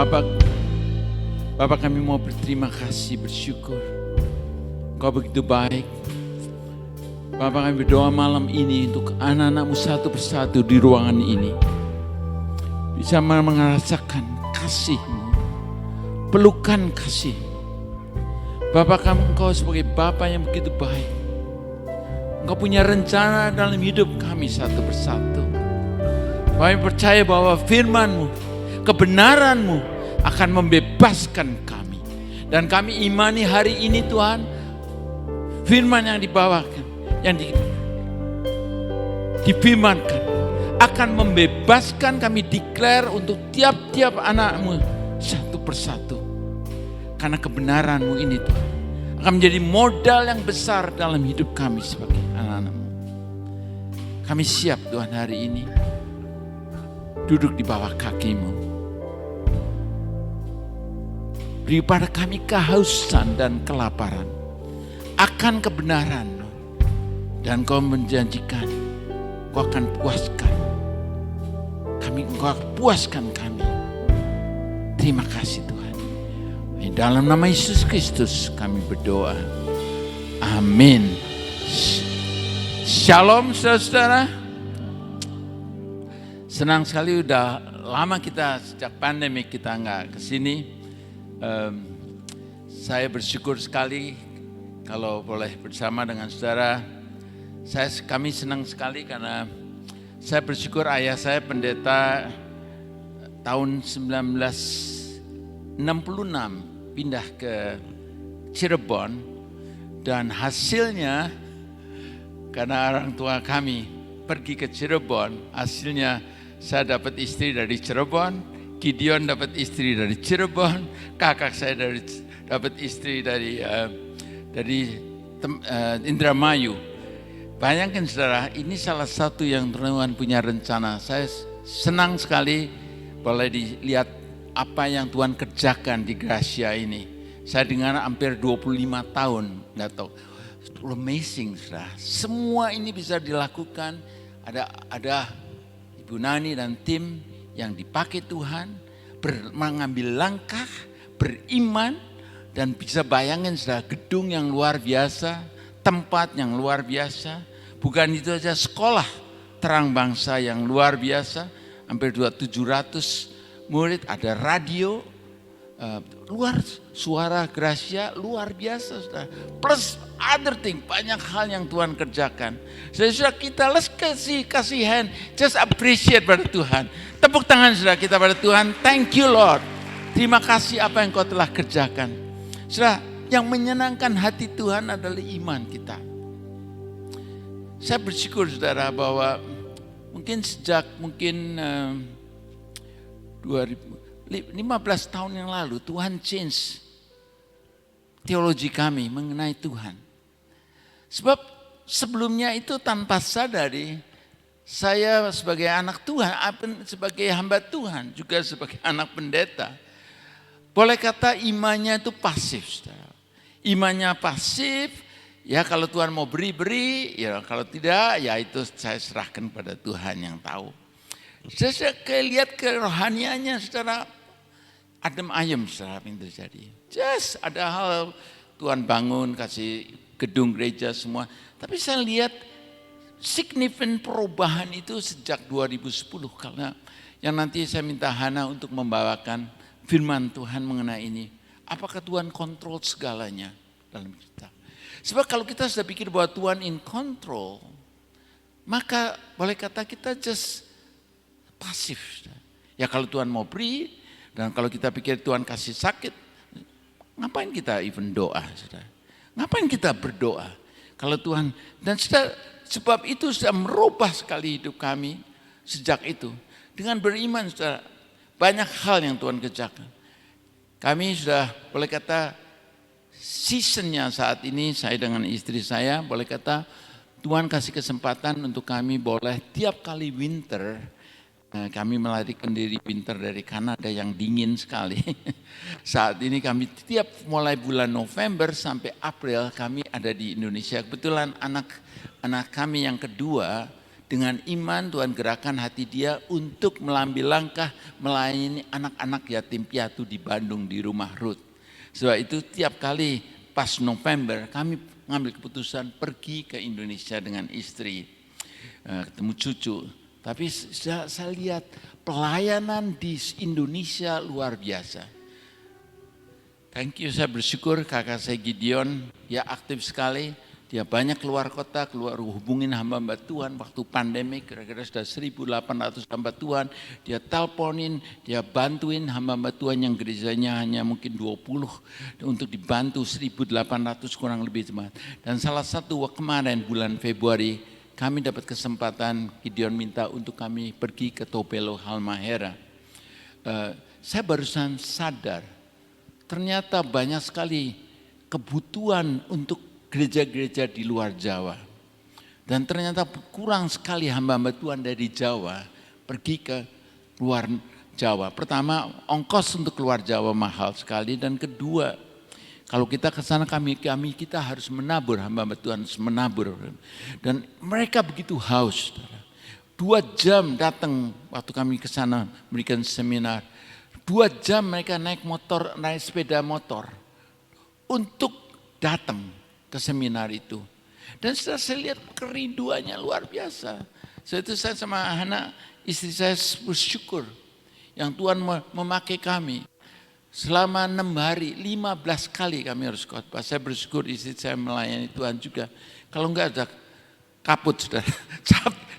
Bapak, kami mau berterima kasih, bersyukur. Engkau begitu baik. Bapak, kami berdoa malam ini untuk anak-anakmu satu persatu di ruangan ini. Bisa merasakan kasih-Mu, pelukan kasih-Mu. Bapak, Engkau sebagai Bapa yang begitu baik. Engkau punya rencana dalam hidup kami satu persatu. Kami percaya bahwa firman-Mu, kebenaran-Mu akan membebaskan kami. Dan kami imani hari ini Tuhan, firman yang dibawakan, yang difirmankan akan membebaskan. Kami declare untuk tiap-tiap anak-Mu satu persatu. Karena kebenaran-Mu ini Tuhan akan menjadi modal yang besar dalam hidup kami sebagai anak-anak-Mu. Kami siap Tuhan hari ini duduk di bawah kaki-Mu. Beri pada kami kehausan dan kelaparan akan kebenaran-Mu. Dan Kau menjanjikan Kau akan puaskan kami, Kau akan puaskan kami. Terima kasih Tuhan. Dalam nama Yesus Kristus kami berdoa. Amin. Shalom saudara-saudara. Senang sekali udah lama kita sejak pandemi kita nggak kesini. Saya bersyukur sekali kalau boleh bersama dengan saudara. Kami senang sekali karena saya bersyukur ayah saya pendeta tahun 1966 pindah ke Cirebon, dan hasilnya karena orang tua kami pergi ke Cirebon, hasilnya saya dapat istri dari Cirebon, Gideon dapat istri dari Cirebon, kakak saya dapat istri dari Indramayu. Bayangkan saudara, ini salah satu yang Tuhan punya rencana. Saya senang sekali boleh dilihat apa yang Tuhan kerjakan di Gracia ini. Saya dengar hampir 25 tahun, nggak tahu. Amazing, saudara. Semua ini bisa dilakukan. Ada Ibu Nani dan tim yang dipakai Tuhan, mengambil langkah, beriman, dan bisa bayangin saudara, gedung yang luar biasa, tempat yang luar biasa. Bukan itu saja, sekolah terang bangsa yang luar biasa, hampir 700 murid, ada radio, luar suara Gracia luar biasa saudara. Plus other thing, banyak hal yang Tuhan kerjakan. Saudara kita let's kasih hand, just appreciate pada Tuhan. Tepuk tangan saudara kita pada Tuhan. Thank you Lord. Terima kasih apa yang Kau telah kerjakan. Saudara, yang menyenangkan hati Tuhan adalah iman kita. Saya bersyukur saudara bahwa mungkin sejak 15 tahun yang lalu Tuhan change teologi kami mengenai Tuhan. Sebab sebelumnya itu tanpa sadari saya sebagai anak Tuhan, sebagai hamba Tuhan, juga sebagai anak pendeta, boleh kata imannya itu pasif. Saudara. Imannya pasif, ya kalau Tuhan mau beri, ya kalau tidak ya itu saya serahkan pada Tuhan yang tahu. Saya lihat kerohaniannya secara adem ayem secara apa yang terjadi. Just ada hal Tuhan bangun, kasih gedung gereja semua. Tapi saya lihat signifikan perubahan itu sejak 2010. Karena yang nanti saya minta Hana untuk membawakan firman Tuhan mengenai ini. Apakah Tuhan kontrol segalanya dalam kita? Sebab kalau kita sudah pikir bahwa Tuhan in control, maka boleh kata kita just pasif. Ya kalau Tuhan mau beri, dan kalau kita pikir Tuhan kasih sakit, ngapain kita even doa? Saudara? Ngapain kita berdoa? Kalau Tuhan, dan sebab itu sudah merubah sekali hidup kami sejak itu. Dengan beriman, saudara, banyak hal yang Tuhan kerjakan. Kami sudah boleh kata seasonnya saat ini, saya dengan istri saya boleh kata Tuhan kasih kesempatan untuk kami boleh tiap kali winter. Kami melarikan diri winter dari Kanada yang dingin sekali. Saat ini kami tiap mulai bulan November sampai April kami ada di Indonesia. Kebetulan anak kami yang kedua Dengan iman Tuhan gerakan hati dia untuk mengambil langkah melayani anak-anak yatim piatu di Bandung di rumah Ruth. Sebab itu tiap kali pas November kami mengambil keputusan pergi ke Indonesia dengan istri, ketemu cucu. Tapi saya lihat pelayanan di Indonesia luar biasa. Thank you, saya bersyukur kakak saya Gideon, dia aktif sekali. Dia banyak keluar kota, keluar hubungin hamba-hamba Tuhan waktu pandemi, kira-kira sudah 1.800 hamba Tuhan. Dia teleponin, dia bantuin hamba-hamba Tuhan yang gerejanya hanya mungkin 20 untuk dibantu 1.800 kurang lebih teman. Dan salah satu kemarin bulan Februari kami dapat kesempatan, Gideon minta untuk kami pergi ke Topelo Halmahera. Saya barusan sadar, ternyata banyak sekali kebutuhan untuk gereja-gereja di luar Jawa. Dan ternyata kurang sekali hamba-hamba Tuhan dari Jawa pergi ke luar Jawa. Pertama, ongkos untuk keluar Jawa mahal sekali. Dan kedua, kalau kita ke sana kita harus menabur, hamba-hamba Tuhan harus menabur. Dan mereka begitu haus. 2 jam datang waktu kami ke sana memberikan seminar. 2 jam mereka naik sepeda motor untuk datang ke seminar itu. Dan setelah saya lihat kerinduannya luar biasa. Setelah itu saya sama anak istri saya bersyukur yang Tuhan memakai kami. Selama 6 hari, 15 kali kami harus khotbah. Saya bersyukur istri saya melayani Tuhan juga. Kalau enggak ada kaput sudah.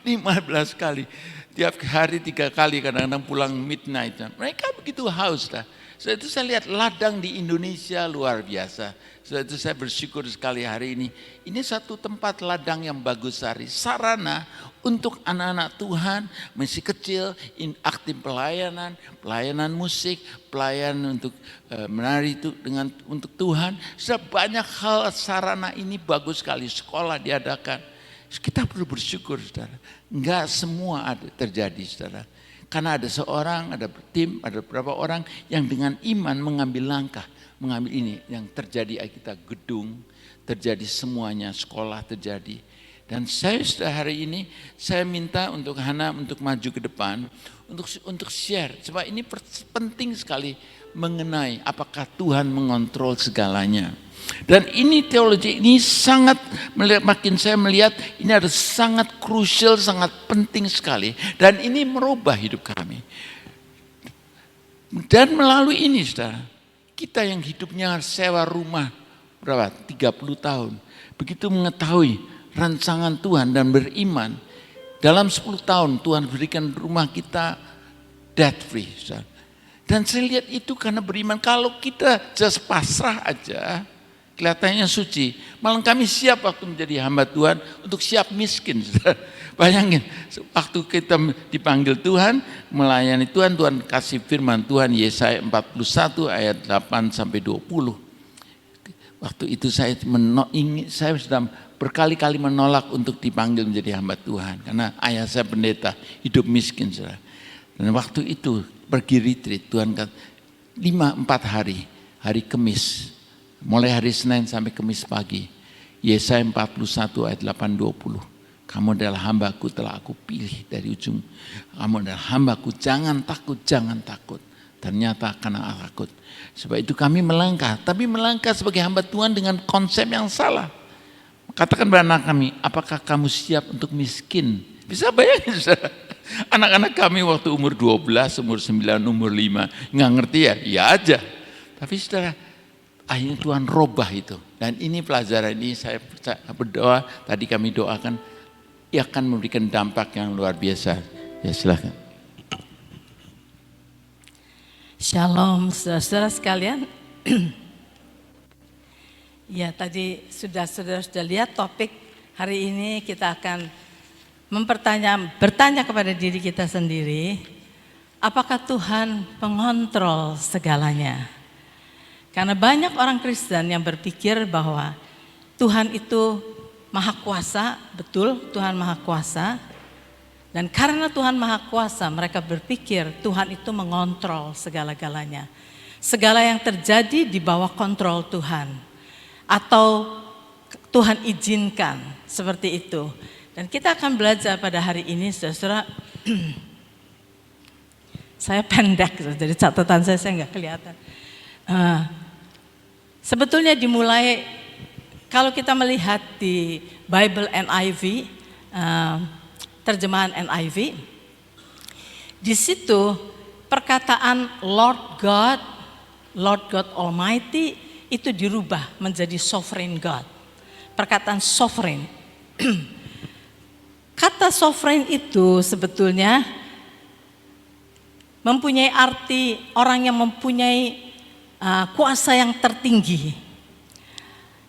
15 kali. Tiap hari 3 kali, kadang-kadang pulang midnight. Mereka begitu haus. Setelah itu saya lihat ladang di Indonesia luar biasa. Setelah itu saya bersyukur sekali hari ini. Ini satu tempat ladang yang bagus sekali. Sarana untuk anak-anak Tuhan masih kecil, aktif pelayanan musik, pelayanan untuk menari itu untuk Tuhan. Sudah banyak hal sarana ini bagus sekali. Sekolah diadakan. Kita perlu bersyukur, saudara. Enggak semua terjadi, saudara. Karena ada seorang, ada tim, ada beberapa orang yang dengan iman mengambil langkah. Mengambil ini yang terjadi kita gedung, terjadi semuanya, sekolah terjadi. Dan saya sudah hari ini, saya minta untuk Hana untuk maju ke depan, untuk share. Sebab ini penting sekali mengenai apakah Tuhan mengontrol segalanya. Dan ini teologi ini sangat, makin saya melihat ini ada sangat krusial, sangat penting sekali. Dan ini merubah hidup kami. Dan melalui ini saudara, kita yang hidupnya sewa rumah berapa? 30 tahun. Begitu mengetahui rancangan Tuhan dan beriman, dalam 10 tahun Tuhan berikan rumah kita debt free. Saudara. Dan saya lihat itu karena beriman. Kalau kita just pasrah aja, kelihatannya suci. Malah kami siap waktu menjadi hamba Tuhan untuk siap miskin. Bayangin, waktu kita dipanggil Tuhan, melayani Tuhan, Tuhan kasih firman Tuhan Yesaya 41 ayat 8 sampai 20. Waktu itu saya sudah berkali-kali menolak untuk dipanggil menjadi hamba Tuhan. Karena ayah saya pendeta, hidup miskin. Dan waktu itu pergi retreat, Tuhan kata 4 hari, hari Kamis. Mulai hari Senin sampai Kamis pagi. Yesaya 41 ayat 8-20. Kamu adalah hambaku, telah aku pilih dari ujung. Kamu adalah hambaku, jangan takut, jangan takut. Ternyata karena takut. Sebab itu kami melangkah. Tapi melangkah sebagai hamba Tuhan dengan konsep yang salah. Katakan pada anak kami, apakah kamu siap untuk miskin? Bisa bayangin saudara. Anak-anak kami waktu umur 12, umur 9, umur 5. Nggak ngerti ya, iya aja. Tapi saudara, akhirnya Tuhan robah itu. Dan ini pelajaran ini saya berdoa, tadi kami doakan, ia akan memberikan dampak yang luar biasa. Ya silakan. Shalom saudara-saudara sekalian. Ya tadi saudara sudah lihat topik hari ini kita akan bertanya kepada diri kita sendiri. Apakah Tuhan pengontrol segalanya? Karena banyak orang Kristen yang berpikir bahwa Tuhan itu Maha Kuasa, betul Tuhan Maha Kuasa. Dan karena Tuhan Maha Kuasa mereka berpikir Tuhan itu mengontrol segala-galanya. Segala yang terjadi di bawah kontrol Tuhan. Atau Tuhan izinkan seperti itu. Dan kita akan belajar pada hari ini, saudara. Saya pendek, jadi catatan saya nggak kelihatan. Sebetulnya dimulai, kalau kita melihat di Bible NIV, terjemahan NIV, di situ perkataan Lord God Almighty itu dirubah menjadi Sovereign God. Perkataan sovereign. Kata sovereign itu sebetulnya mempunyai arti orang yang mempunyai kuasa yang tertinggi.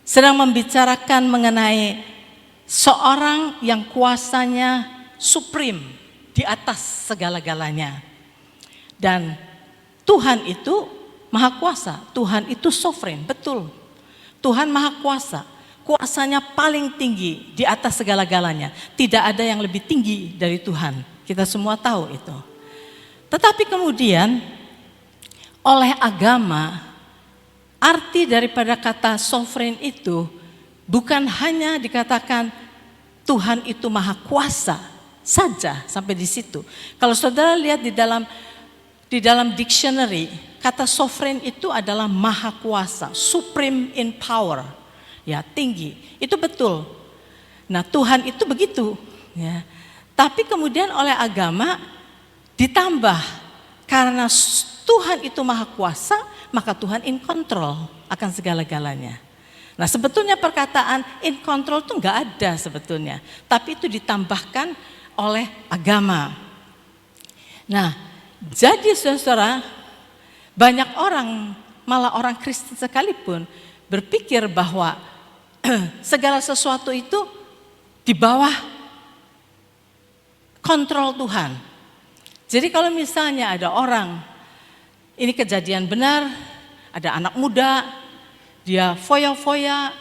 Sedang membicarakan mengenai seorang yang kuasanya supreme, di atas segala-galanya. Dan Tuhan itu maha kuasa, Tuhan itu sovereign, betul. Tuhan maha kuasa. Kuasanya paling tinggi di atas segala-galanya. Tidak ada yang lebih tinggi dari Tuhan. Kita semua tahu itu. Tetapi kemudian oleh agama, arti daripada kata sovereign itu bukan hanya dikatakan Tuhan itu maha kuasa saja sampai di situ. Kalau saudara lihat di dalam dictionary, kata sovereign itu adalah maha kuasa, supreme in power. Ya, tinggi, itu betul. Nah, Tuhan itu begitu. Ya. Tapi kemudian oleh agama ditambah, karena Tuhan itu maha kuasa, maka Tuhan in control akan segala-galanya. Nah, sebetulnya perkataan in control itu enggak ada sebetulnya, tapi itu ditambahkan oleh agama. Nah, jadi saudara, banyak orang, malah orang Kristen sekalipun, berpikir bahwa segala sesuatu itu di bawah kontrol Tuhan. Jadi kalau misalnya ada orang, ini kejadian benar, ada anak muda, dia foya-foya,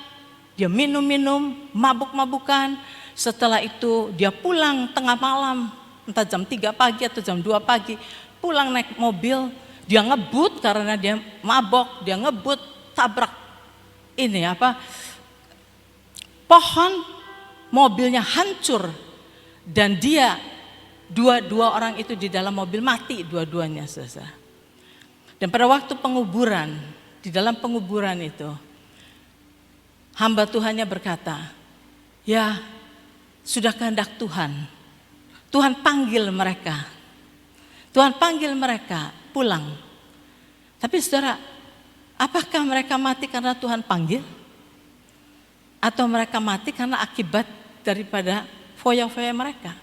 dia minum-minum, mabuk-mabukan, setelah itu dia pulang tengah malam, entah jam 3 pagi atau jam 2 pagi, pulang naik mobil, dia ngebut karena dia mabok, dia ngebut, tabrak pohon, mobilnya hancur, dan dia dua orang itu di dalam mobil mati dua-duanya, saudara. Dan pada waktu penguburan, di dalam penguburan itu, hamba Tuhannya berkata, ya sudah kehendak Tuhan, Tuhan panggil mereka, Tuhan panggil mereka pulang. Tapi saudara, apakah mereka mati karena Tuhan panggil? Atau mereka mati karena akibat daripada foya-foya mereka?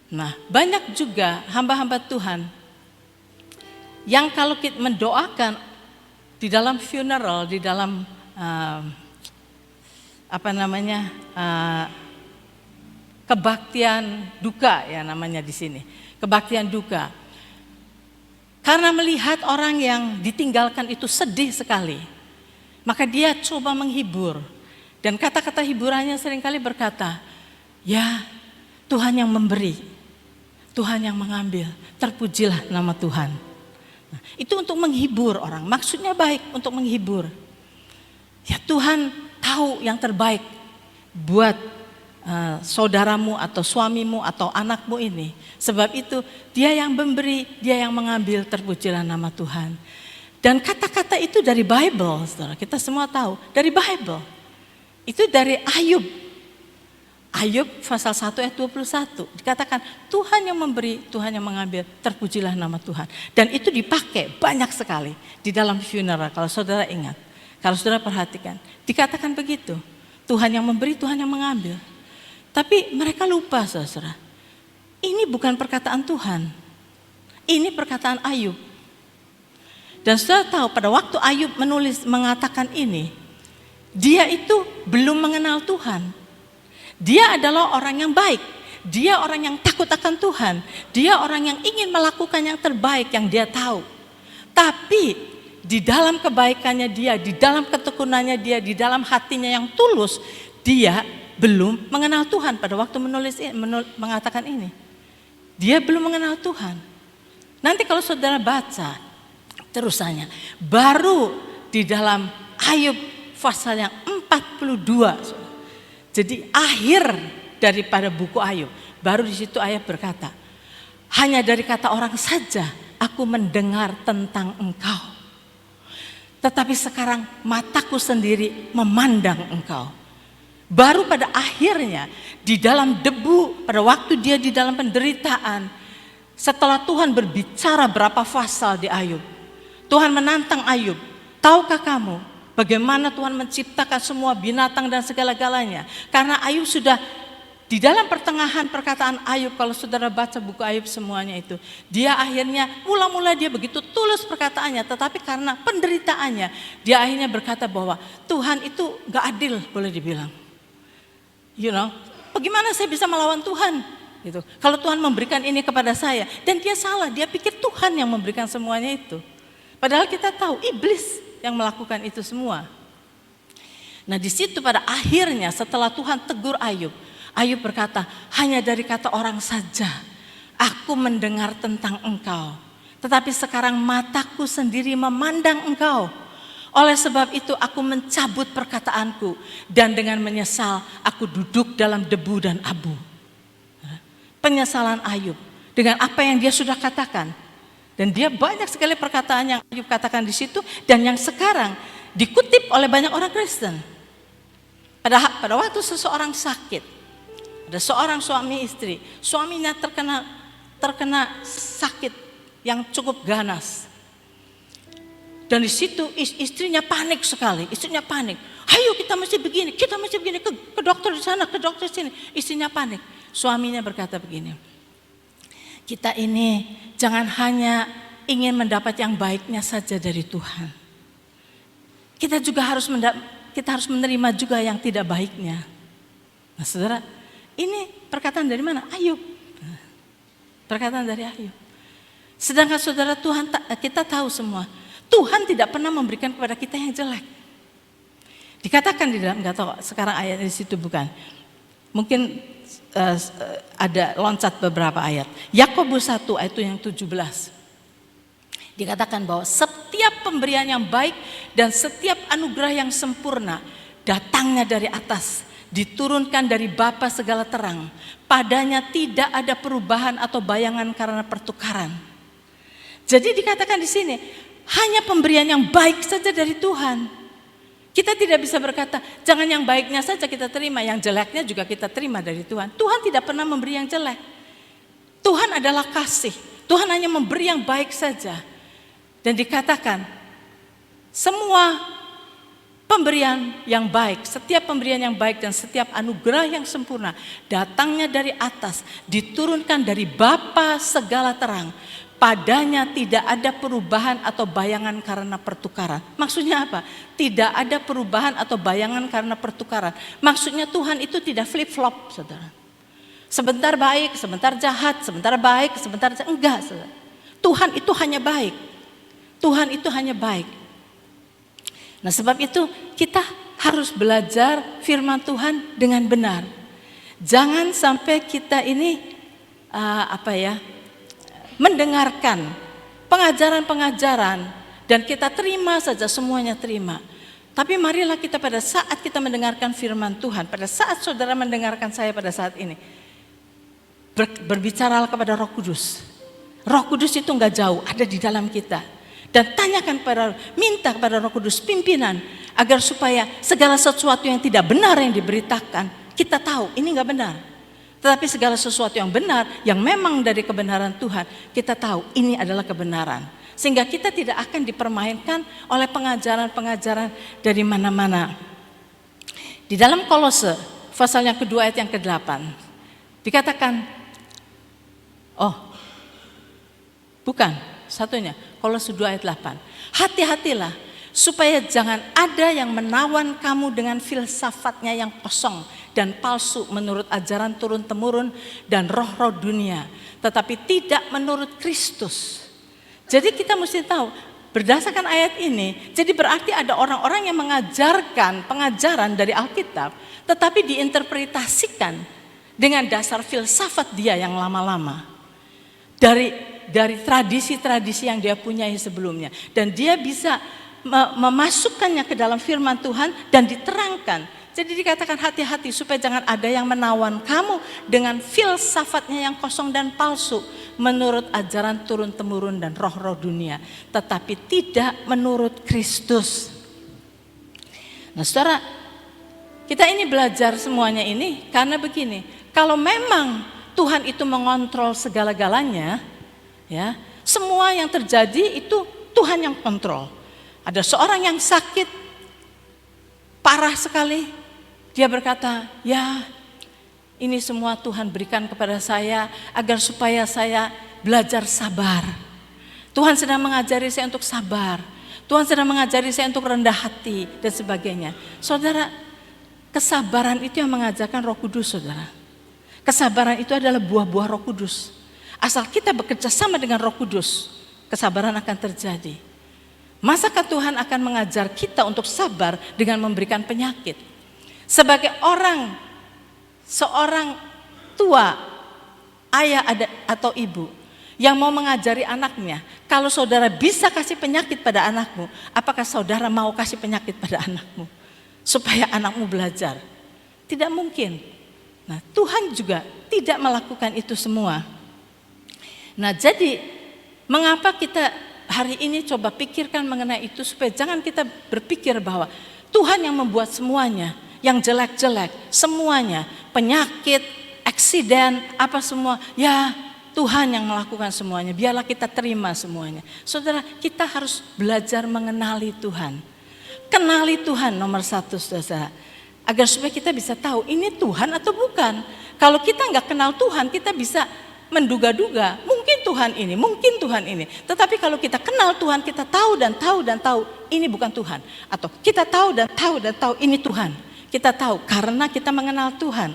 Nah, banyak juga hamba-hamba Tuhan yang kalau kita mendoakan di dalam funeral, di dalam kebaktian duka ya namanya di sini, kebaktian duka. Karena melihat orang yang ditinggalkan itu sedih sekali, maka dia coba menghibur. Dan kata-kata hiburannya seringkali berkata, ya Tuhan yang memberi, Tuhan yang mengambil, terpujilah nama Tuhan. Nah, itu untuk menghibur orang, maksudnya baik untuk menghibur. Ya Tuhan tahu yang terbaik buat saudaramu atau suamimu atau anakmu ini. Sebab itu dia yang memberi, dia yang mengambil, terpujilah nama Tuhan. Dan kata-kata itu dari Bible, saudara. Kita semua tahu, dari Bible. Itu dari Ayub. Ayub pasal 1 ayat 21. Dikatakan Tuhan yang memberi, Tuhan yang mengambil, terpujilah nama Tuhan. Dan itu dipakai banyak sekali di dalam funeral. Kalau saudara ingat, kalau saudara perhatikan, dikatakan begitu. Tuhan yang memberi, Tuhan yang mengambil. Tapi mereka lupa, saudara. Ini bukan perkataan Tuhan. Ini perkataan Ayub. Dan saudara tahu pada waktu Ayub mengatakan ini, dia itu belum mengenal Tuhan. Dia adalah orang yang baik. Dia orang yang takut akan Tuhan. Dia orang yang ingin melakukan yang terbaik yang dia tahu. Tapi di dalam kebaikannya dia, di dalam ketekunannya dia, di dalam hatinya yang tulus, dia belum mengenal Tuhan pada waktu mengatakan ini. Dia belum mengenal Tuhan. Nanti kalau saudara baca terusannya, baru di dalam Ayub pasal yang 42. Jadi akhir daripada buku Ayub. Baru di situ Ayub berkata, hanya dari kata orang saja aku mendengar tentang engkau. Tetapi sekarang mataku sendiri memandang engkau. Baru pada akhirnya di dalam debu, pada waktu dia di dalam penderitaan, setelah Tuhan berbicara berapa pasal di Ayub, Tuhan menantang Ayub, tahukah kamu bagaimana Tuhan menciptakan semua binatang dan segala-galanya? Karena Ayub sudah di dalam pertengahan perkataan Ayub, kalau saudara baca buku Ayub semuanya itu, dia akhirnya mula-mula dia begitu tulus perkataannya, tetapi karena penderitaannya, dia akhirnya berkata bahwa Tuhan itu gak adil, boleh dibilang. Bagaimana saya bisa melawan Tuhan? Gitu. Kalau Tuhan memberikan ini kepada saya, dan dia salah, dia pikir Tuhan yang memberikan semuanya itu. Padahal kita tahu iblis yang melakukan itu semua. Nah di situ pada akhirnya setelah Tuhan tegur Ayub, Ayub berkata, hanya dari kata orang saja aku mendengar tentang engkau. Tetapi sekarang mataku sendiri memandang engkau. Oleh sebab itu aku mencabut perkataanku dan dengan menyesal aku duduk dalam debu dan abu. Penyesalan Ayub dengan apa yang dia sudah katakan. Dan dia banyak sekali perkataan yang Ayub katakan di situ dan yang sekarang dikutip oleh banyak orang Kristen. Pada waktu seseorang sakit, ada seorang suami istri, suaminya terkena sakit yang cukup ganas. Dan di situ istrinya panik sekali, istrinya panik. Ayo kita mesti begini, ke dokter di sana, ke dokter di sini. Istrinya panik. Suaminya berkata begini, kita ini jangan hanya ingin mendapat yang baiknya saja dari Tuhan. Kita juga harus menerima juga yang tidak baiknya. Nah saudara, ini perkataan dari mana? Ayub. Perkataan dari Ayub. Sedangkan saudara Tuhan, kita tahu semua, Tuhan tidak pernah memberikan kepada kita yang jelek. Dikatakan di dalam, nggak tahu sekarang ayat di situ bukan. Mungkin ada loncat beberapa ayat. Yakobus 1 ayat yang 17. Dikatakan bahwa setiap pemberian yang baik dan setiap anugerah yang sempurna datangnya dari atas, diturunkan dari Bapa segala terang. Padanya tidak ada perubahan atau bayangan karena pertukaran. Jadi dikatakan di sini, hanya pemberian yang baik saja dari Tuhan. Kita tidak bisa berkata, jangan yang baiknya saja kita terima, yang jeleknya juga kita terima dari Tuhan. Tuhan tidak pernah memberi yang jelek. Tuhan adalah kasih. Tuhan hanya memberi yang baik saja. Dan dikatakan, semua pemberian yang baik, setiap pemberian yang baik dan setiap anugerah yang sempurna, datangnya dari atas, diturunkan dari Bapa segala terang. Padanya tidak ada perubahan atau bayangan karena pertukaran. Maksudnya apa? Tidak ada perubahan atau bayangan karena pertukaran. Maksudnya Tuhan itu tidak flip-flop, saudara. Sebentar baik, sebentar jahat, sebentar baik, sebentar jahat. Enggak, saudara. Tuhan itu hanya baik. Tuhan itu hanya baik. Nah sebab itu kita harus belajar firman Tuhan dengan benar. Jangan sampai kita ini mendengarkan pengajaran-pengajaran dan kita terima saja, semuanya terima. Tapi marilah kita pada saat kita mendengarkan firman Tuhan, pada saat saudara mendengarkan saya pada saat ini, berbicaralah kepada Roh Kudus. Roh Kudus itu enggak jauh, ada di dalam kita. Dan tanyakan minta kepada Roh Kudus pimpinan agar supaya segala sesuatu yang tidak benar yang diberitakan, kita tahu ini enggak benar. Tetapi segala sesuatu yang benar, yang memang dari kebenaran Tuhan, kita tahu ini adalah kebenaran. Sehingga kita tidak akan dipermainkan oleh pengajaran-pengajaran dari mana-mana. Di dalam Kolose, pasal yang kedua ayat yang ke-8, dikatakan, satunya, Kolose 2 ayat 8. Hati-hatilah, supaya jangan ada yang menawan kamu dengan filsafatnya yang kosong dan palsu menurut ajaran turun-temurun dan roh-roh dunia, tetapi tidak menurut Kristus. Jadi kita mesti tahu, berdasarkan ayat ini, jadi berarti ada orang-orang yang mengajarkan pengajaran dari Alkitab, tetapi diinterpretasikan dengan dasar filsafat dia yang lama-lama. Dari tradisi-tradisi yang dia punyai sebelumnya. Dan dia bisa memasukkannya ke dalam firman Tuhan dan diterangkan Jadi dikatakan hati-hati supaya jangan ada yang menawan kamu dengan filsafatnya yang kosong dan palsu, menurut ajaran turun-temurun dan roh-roh dunia, tetapi tidak menurut Kristus. Nah saudara, kita ini belajar semuanya ini karena begini, kalau memang Tuhan itu mengontrol segala-galanya, ya, semua yang terjadi itu Tuhan yang kontrol. Ada seorang yang sakit parah sekali, dia berkata, ya ini semua Tuhan berikan kepada saya agar supaya saya belajar sabar. Tuhan sedang mengajari saya untuk sabar. Tuhan sedang mengajari saya untuk rendah hati dan sebagainya. Saudara, kesabaran itu yang mengajarkan Roh Kudus, saudara. Kesabaran itu adalah buah-buah Roh Kudus. Asal kita bekerja sama dengan Roh Kudus, kesabaran akan terjadi. Masakah Tuhan akan mengajar kita untuk sabar dengan memberikan penyakit? Sebagai seorang tua, ayah atau ibu yang mau mengajari anaknya, kalau saudara bisa kasih penyakit pada anakmu, apakah saudara mau kasih penyakit pada anakmu supaya anakmu belajar? Tidak mungkin. Nah, Tuhan juga tidak melakukan itu semua. Nah, jadi mengapa kita hari ini coba pikirkan mengenai itu, supaya jangan kita berpikir bahwa Tuhan yang membuat semuanya, yang jelek-jelek, semuanya, penyakit, eksiden, apa semua, ya Tuhan yang melakukan semuanya, biarlah kita terima semuanya. Saudara, kita harus belajar mengenali Tuhan. Kenali Tuhan nomor satu, saudara. Agar supaya kita bisa tahu ini Tuhan atau bukan. Kalau kita nggak kenal Tuhan, kita bisa menduga-duga, mungkin Tuhan ini, mungkin Tuhan ini. Tetapi kalau kita kenal Tuhan, kita tahu dan tahu dan tahu ini bukan Tuhan. Atau kita tahu dan tahu dan tahu ini Tuhan. Kita tahu karena kita mengenal Tuhan.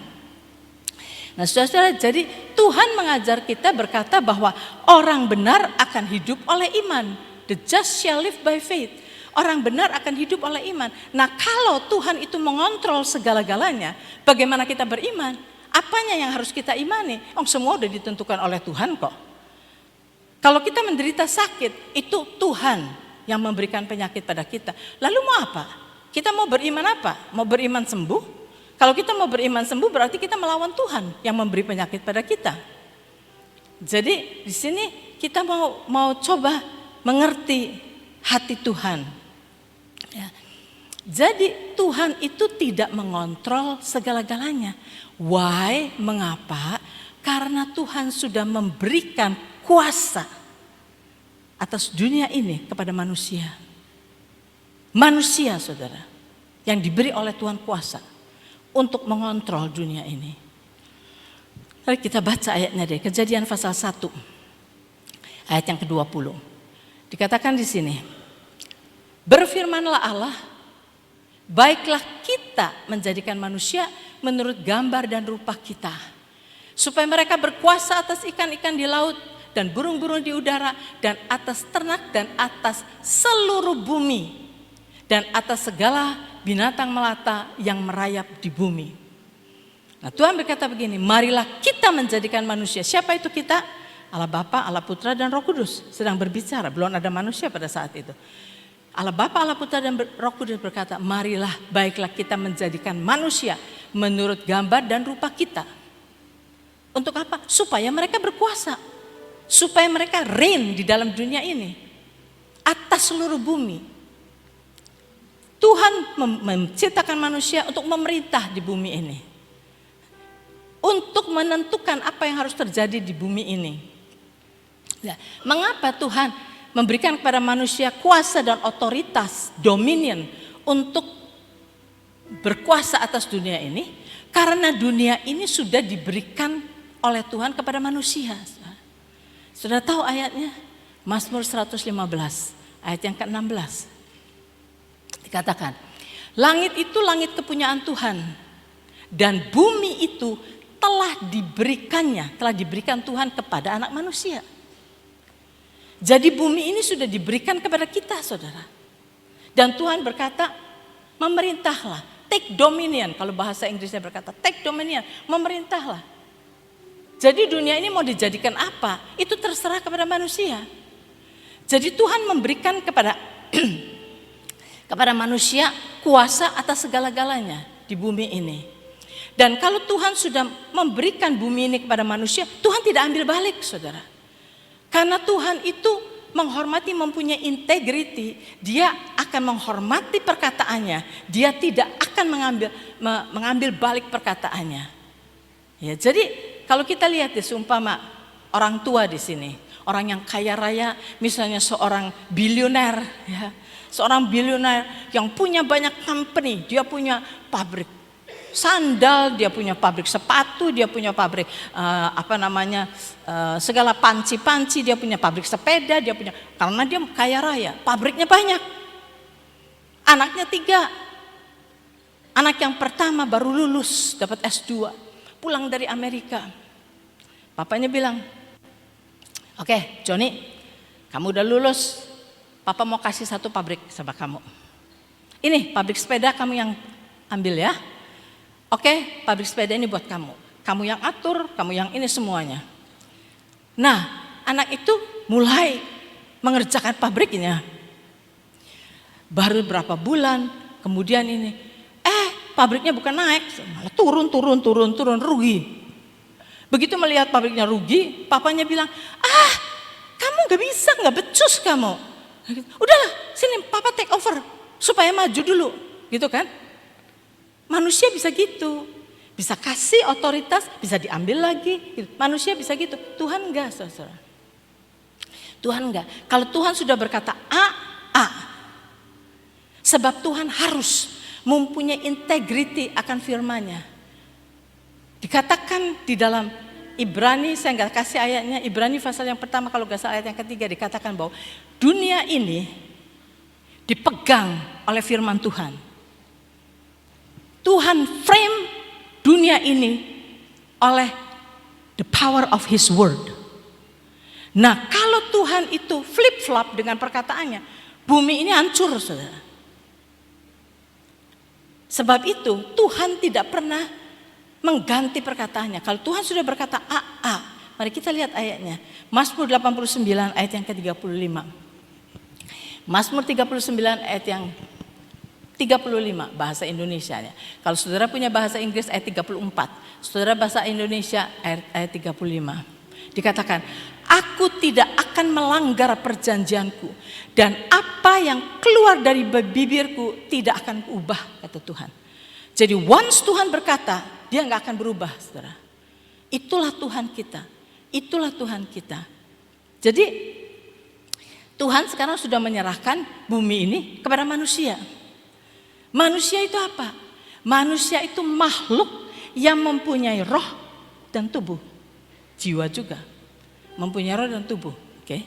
Nah saudara, jadi Tuhan mengajar kita berkata bahwa orang benar akan hidup oleh iman. The just shall live by faith. Orang benar akan hidup oleh iman. Nah kalau Tuhan itu mengontrol segala-galanya, bagaimana kita beriman? Apanya yang harus kita imani? Semua udah ditentukan oleh Tuhan kok. Kalau kita menderita sakit, itu Tuhan yang memberikan penyakit pada kita. Lalu mau apa? Kita mau beriman apa? Mau beriman sembuh? Kalau kita mau beriman sembuh, berarti kita melawan Tuhan yang memberi penyakit pada kita. Jadi di sini kita mau coba mengerti hati Tuhan. Ya. Jadi Tuhan itu tidak mengontrol segala-galanya. Why? Mengapa? Karena Tuhan sudah memberikan kuasa atas dunia ini kepada manusia. Manusia, saudara, yang diberi oleh Tuhan kuasa untuk mengontrol dunia ini. Mari kita baca ayatnya deh, Kejadian pasal 1 ayat yang ke-20. Dikatakan di sini, berfirmanlah Allah, baiklah kita menjadikan manusia menurut gambar dan rupa kita, supaya mereka berkuasa atas ikan-ikan di laut dan burung-burung di udara dan atas ternak dan atas seluruh bumi dan atas segala binatang melata yang merayap di bumi. Nah Tuhan berkata begini, marilah kita menjadikan manusia. Siapa itu kita? Allah Bapa, Allah Putra dan Roh Kudus sedang berbicara, belum ada manusia pada saat itu. Allah Bapa, Allah Putra dan Roh Kudus berkata, marilah baiklah kita menjadikan manusia menurut gambar dan rupa kita. Untuk apa? Supaya mereka berkuasa. Supaya mereka reign di dalam dunia ini. Atas seluruh bumi. Tuhan menciptakan manusia untuk memerintah di bumi ini. Untuk menentukan apa yang harus terjadi di bumi ini. Ya, mengapa Tuhan memberikan kepada manusia kuasa dan otoritas, dominion untuk berkuasa atas dunia ini? Karena dunia ini sudah diberikan oleh Tuhan kepada manusia. Sudah tahu ayatnya? Mazmur 115 ayat yang ke-16. Dikatakan, langit itu langit kepunyaan Tuhan dan bumi itu telah diberikan Tuhan kepada anak manusia. Jadi bumi ini sudah diberikan kepada kita, saudara. Dan Tuhan berkata, memerintahlah, take dominion. Kalau bahasa Inggrisnya berkata, take dominion, memerintahlah. Jadi dunia ini mau dijadikan apa? Itu terserah kepada manusia. Jadi Tuhan memberikan kepada manusia kuasa atas segala-galanya. di bumi ini. Dan kalau Tuhan sudah memberikan bumi ini kepada manusia, Tuhan tidak ambil balik, saudara. Karena Tuhan itu menghormati, mempunyai integriti, dia akan menghormati perkataannya, dia tidak akan mengambil balik perkataannya. Ya, jadi kalau kita lihat seumpama orang tua di sini, orang yang kaya raya, misalnya seorang bilioner, ya, seorang bilioner yang punya banyak company, dia punya pabrik sandal, dia punya pabrik sepatu, dia punya pabrik segala panci-panci, dia punya pabrik sepeda, dia punya, karena dia kaya raya, pabriknya banyak. Anaknya 3. Anak yang pertama baru lulus, dapat S2, pulang dari Amerika. Papanya bilang, "Oke, Johnny, kamu udah lulus, Papa mau kasih 1 pabrik sama kamu. Ini pabrik sepeda kamu yang ambil ya. Oke, pabrik sepeda ini buat kamu. Kamu yang atur, kamu yang ini semuanya." Nah, anak itu mulai mengerjakan pabriknya. Baru berapa bulan, kemudian ini, pabriknya bukan naik, malah turun, rugi. Begitu melihat pabriknya rugi, papanya bilang, kamu gak bisa, gak becus kamu. Udahlah, sini papa take over, supaya maju dulu, gitu kan. Manusia bisa gitu, bisa kasih otoritas, bisa diambil lagi. Manusia bisa gitu, Tuhan enggak, saudara. Tuhan enggak. Kalau Tuhan sudah berkata A. Sebab Tuhan harus mempunyai integriti akan firman-Nya. Dikatakan di dalam Ibrani, saya enggak kasih ayatnya, Ibrani pasal yang pertama, kalau enggak salah ayat yang ketiga, dikatakan bahwa dunia ini dipegang oleh firman Tuhan. Tuhan frame dunia ini oleh the power of His word. Nah, kalau Tuhan itu flip-flop dengan perkataannya, bumi ini hancur, saudara. Sebab itu Tuhan tidak pernah mengganti perkataannya. Kalau Tuhan sudah berkata A. Mari kita lihat ayatnya. Mazmur 89 ayat yang ke-35. Mazmur 39 ayat yang 35 bahasa Indonesia ya. Kalau saudara punya bahasa Inggris ayat 34, saudara bahasa Indonesia ayat 35. Dikatakan, aku tidak akan melanggar perjanjianku dan apa yang keluar dari bibirku tidak akan kuubah, kata Tuhan. Jadi once Tuhan berkata, dia nggak akan berubah, saudara. Itulah Tuhan kita. Itulah Tuhan kita. Jadi Tuhan sekarang sudah menyerahkan bumi ini kepada manusia. Manusia itu apa? Manusia itu makhluk yang mempunyai roh dan tubuh. Jiwa juga mempunyai roh dan tubuh. Oke.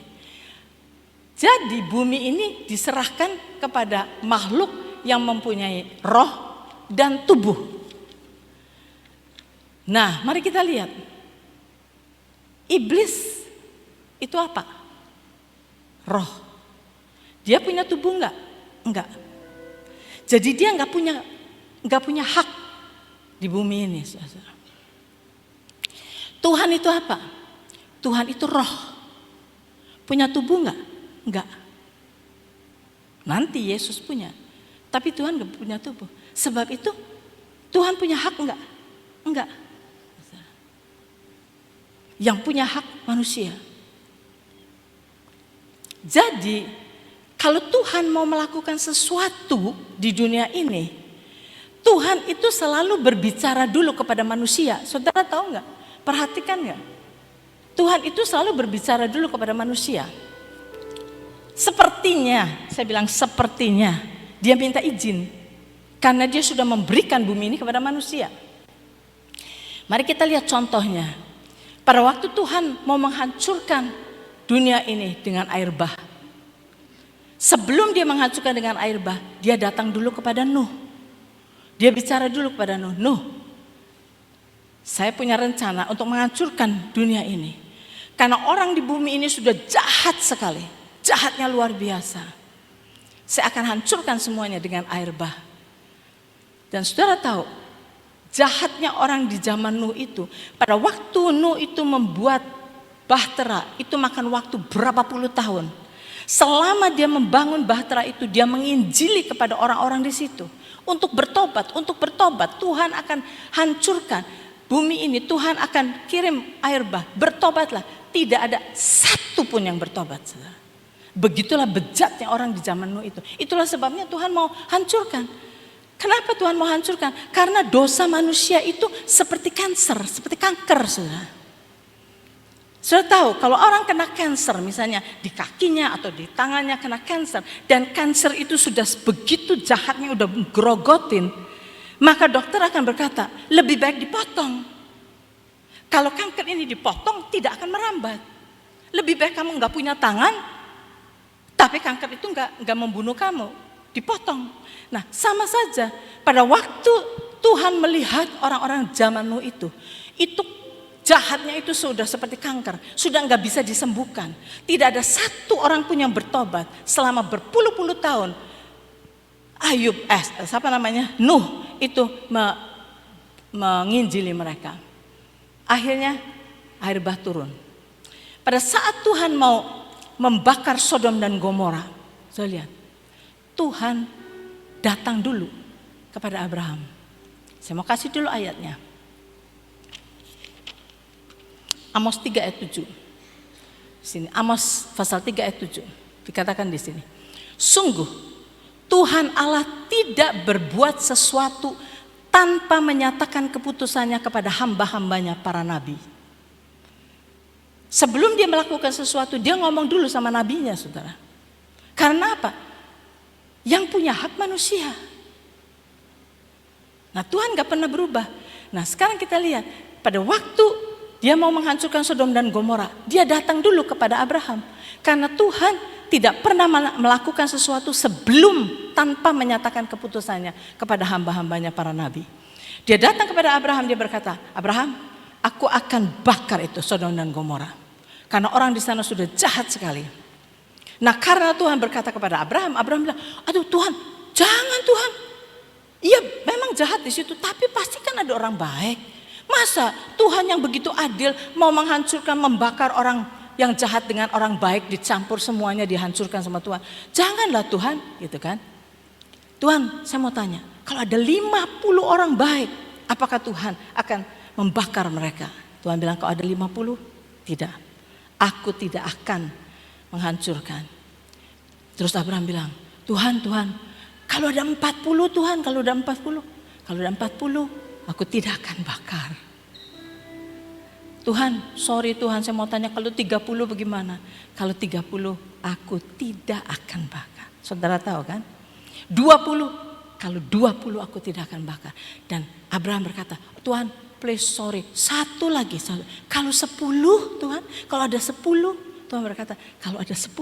Jadi bumi ini diserahkan kepada makhluk yang mempunyai roh dan tubuh. Nah, mari kita lihat. Iblis itu apa? Roh. Dia punya tubuh enggak? Enggak. Jadi dia nggak punya hak di bumi ini, saudara. Tuhan itu apa? Tuhan itu roh. Punya tubuh nggak? Enggak. Nanti Yesus punya. Tapi Tuhan nggak punya tubuh. Sebab itu Tuhan punya hak enggak? Enggak. Yang punya hak manusia. Jadi kalau Tuhan mau melakukan sesuatu di dunia ini, Tuhan itu selalu berbicara dulu kepada manusia. Saudara tahu nggak? Perhatikan nggak? Tuhan itu selalu berbicara dulu kepada manusia. Sepertinya, saya bilang sepertinya, dia minta izin. Karena dia sudah memberikan bumi ini kepada manusia. Mari kita lihat contohnya. Pada waktu Tuhan mau menghancurkan dunia ini dengan air bah. Sebelum dia menghancurkan dengan air bah, dia datang dulu kepada Nuh. Dia bicara dulu kepada Nuh. Nuh, saya punya rencana untuk menghancurkan dunia ini. Karena orang di bumi ini sudah jahat sekali. Jahatnya luar biasa. Saya akan hancurkan semuanya dengan air bah. Dan saudara tahu, jahatnya orang di zaman Nuh itu, pada waktu Nuh itu membuat bahtera, itu makan waktu berapa puluh tahun. Selama dia membangun bahtera itu, dia menginjili kepada orang-orang di situ. Untuk bertobat, Tuhan akan hancurkan bumi ini, Tuhan akan kirim air bah, bertobatlah. Tidak ada satu pun yang bertobat, saudara. Begitulah bejatnya orang di zaman Nuh itu. Itulah sebabnya Tuhan mau hancurkan. Kenapa Tuhan mau hancurkan? Karena dosa manusia itu seperti kanker, saudara. Sudah tahu kalau orang kena kanker, misalnya di kakinya atau di tangannya kena kanker, dan kanker itu sudah begitu jahatnya, udah grogotin, maka dokter akan berkata lebih baik dipotong. Kalau kanker ini dipotong tidak akan merambat. Lebih baik kamu nggak punya tangan, tapi kanker itu nggak membunuh kamu, dipotong. Nah, sama saja pada waktu Tuhan melihat orang-orang zaman Nuh itu jahatnya itu sudah seperti kanker, sudah nggak bisa disembuhkan. Tidak ada satu orang pun yang bertobat selama berpuluh-puluh tahun. Nuh itu menginjili mereka. Akhirnya air bah turun. Pada saat Tuhan mau membakar Sodom dan Gomora, saya lihat Tuhan datang dulu kepada Abraham. Saya mau kasih dulu ayatnya. Amos 3 ayat 7. Sini, Amos pasal 3 ayat 7. Dikatakan di sini. Sungguh Tuhan Allah tidak berbuat sesuatu tanpa menyatakan keputusannya kepada hamba-hambanya para nabi. Sebelum dia melakukan sesuatu, dia ngomong dulu sama nabinya, saudara. Karena apa? Yang punya hak manusia. Nah, Tuhan gak pernah berubah. Nah, sekarang kita lihat, pada waktu dia mau menghancurkan Sodom dan Gomora, dia datang dulu kepada Abraham. Karena Tuhan tidak pernah melakukan sesuatu sebelum tanpa menyatakan keputusannya kepada hamba-hambanya para nabi. Dia datang kepada Abraham, dia berkata, Abraham, aku akan bakar itu Sodom dan Gomora. Karena orang di sana sudah jahat sekali. Nah, karena Tuhan berkata kepada Abraham, Abraham bilang, aduh Tuhan, jangan Tuhan. Iya memang jahat di situ, tapi pasti kan ada orang baik. Masa Tuhan yang begitu adil mau menghancurkan, membakar orang yang jahat dengan orang baik, dicampur semuanya dihancurkan sama Tuhan. Janganlah Tuhan, gitu kan. Tuhan, saya mau tanya, kalau ada 50 orang baik, apakah Tuhan akan membakar mereka? Tuhan bilang, kalau ada 50, tidak. Aku tidak akan menghancurkan. Terus Abraham bilang, Tuhan, kalau ada 40 Tuhan, kalau ada 40, aku tidak akan bakar. Tuhan, sorry Tuhan, saya mau tanya kalau 30 bagaimana? Kalau 30 aku tidak akan bakar. Saudara tahu kan? 20, kalau 20 aku tidak akan bakar. Dan Abraham berkata, Tuhan please sorry, satu lagi. Kalau 10 Tuhan, kalau ada 10, Tuhan berkata, kalau ada 10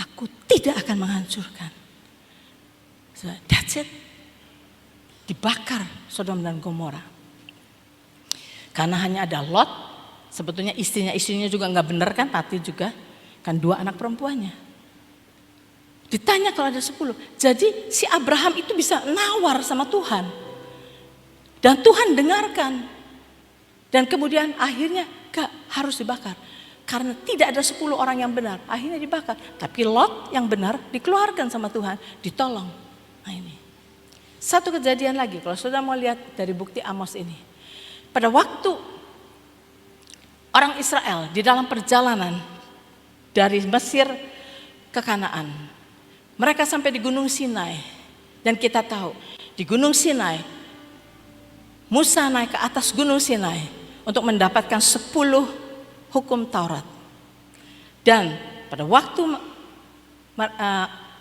aku tidak akan menghancurkan. So, that's it. Dibakar Sodom dan Gomora. Karena hanya ada Lot, sebetulnya istrinya juga nggak benar kan, mati juga. Kan 2 anak perempuannya. Ditanya kalau ada 10. Jadi si Abraham itu bisa nawar sama Tuhan. Dan Tuhan dengarkan. Dan kemudian akhirnya gak harus dibakar. Karena tidak ada 10 orang yang benar, akhirnya dibakar. Tapi Lot yang benar dikeluarkan sama Tuhan, ditolong. Nah ini. Satu kejadian lagi, kalau saudara mau lihat dari bukti Amos ini. Pada waktu orang Israel di dalam perjalanan dari Mesir ke Kanaan, mereka sampai di Gunung Sinai. Dan kita tahu, di Gunung Sinai, Musa naik ke atas Gunung Sinai untuk mendapatkan 10 hukum Taurat. Dan pada waktu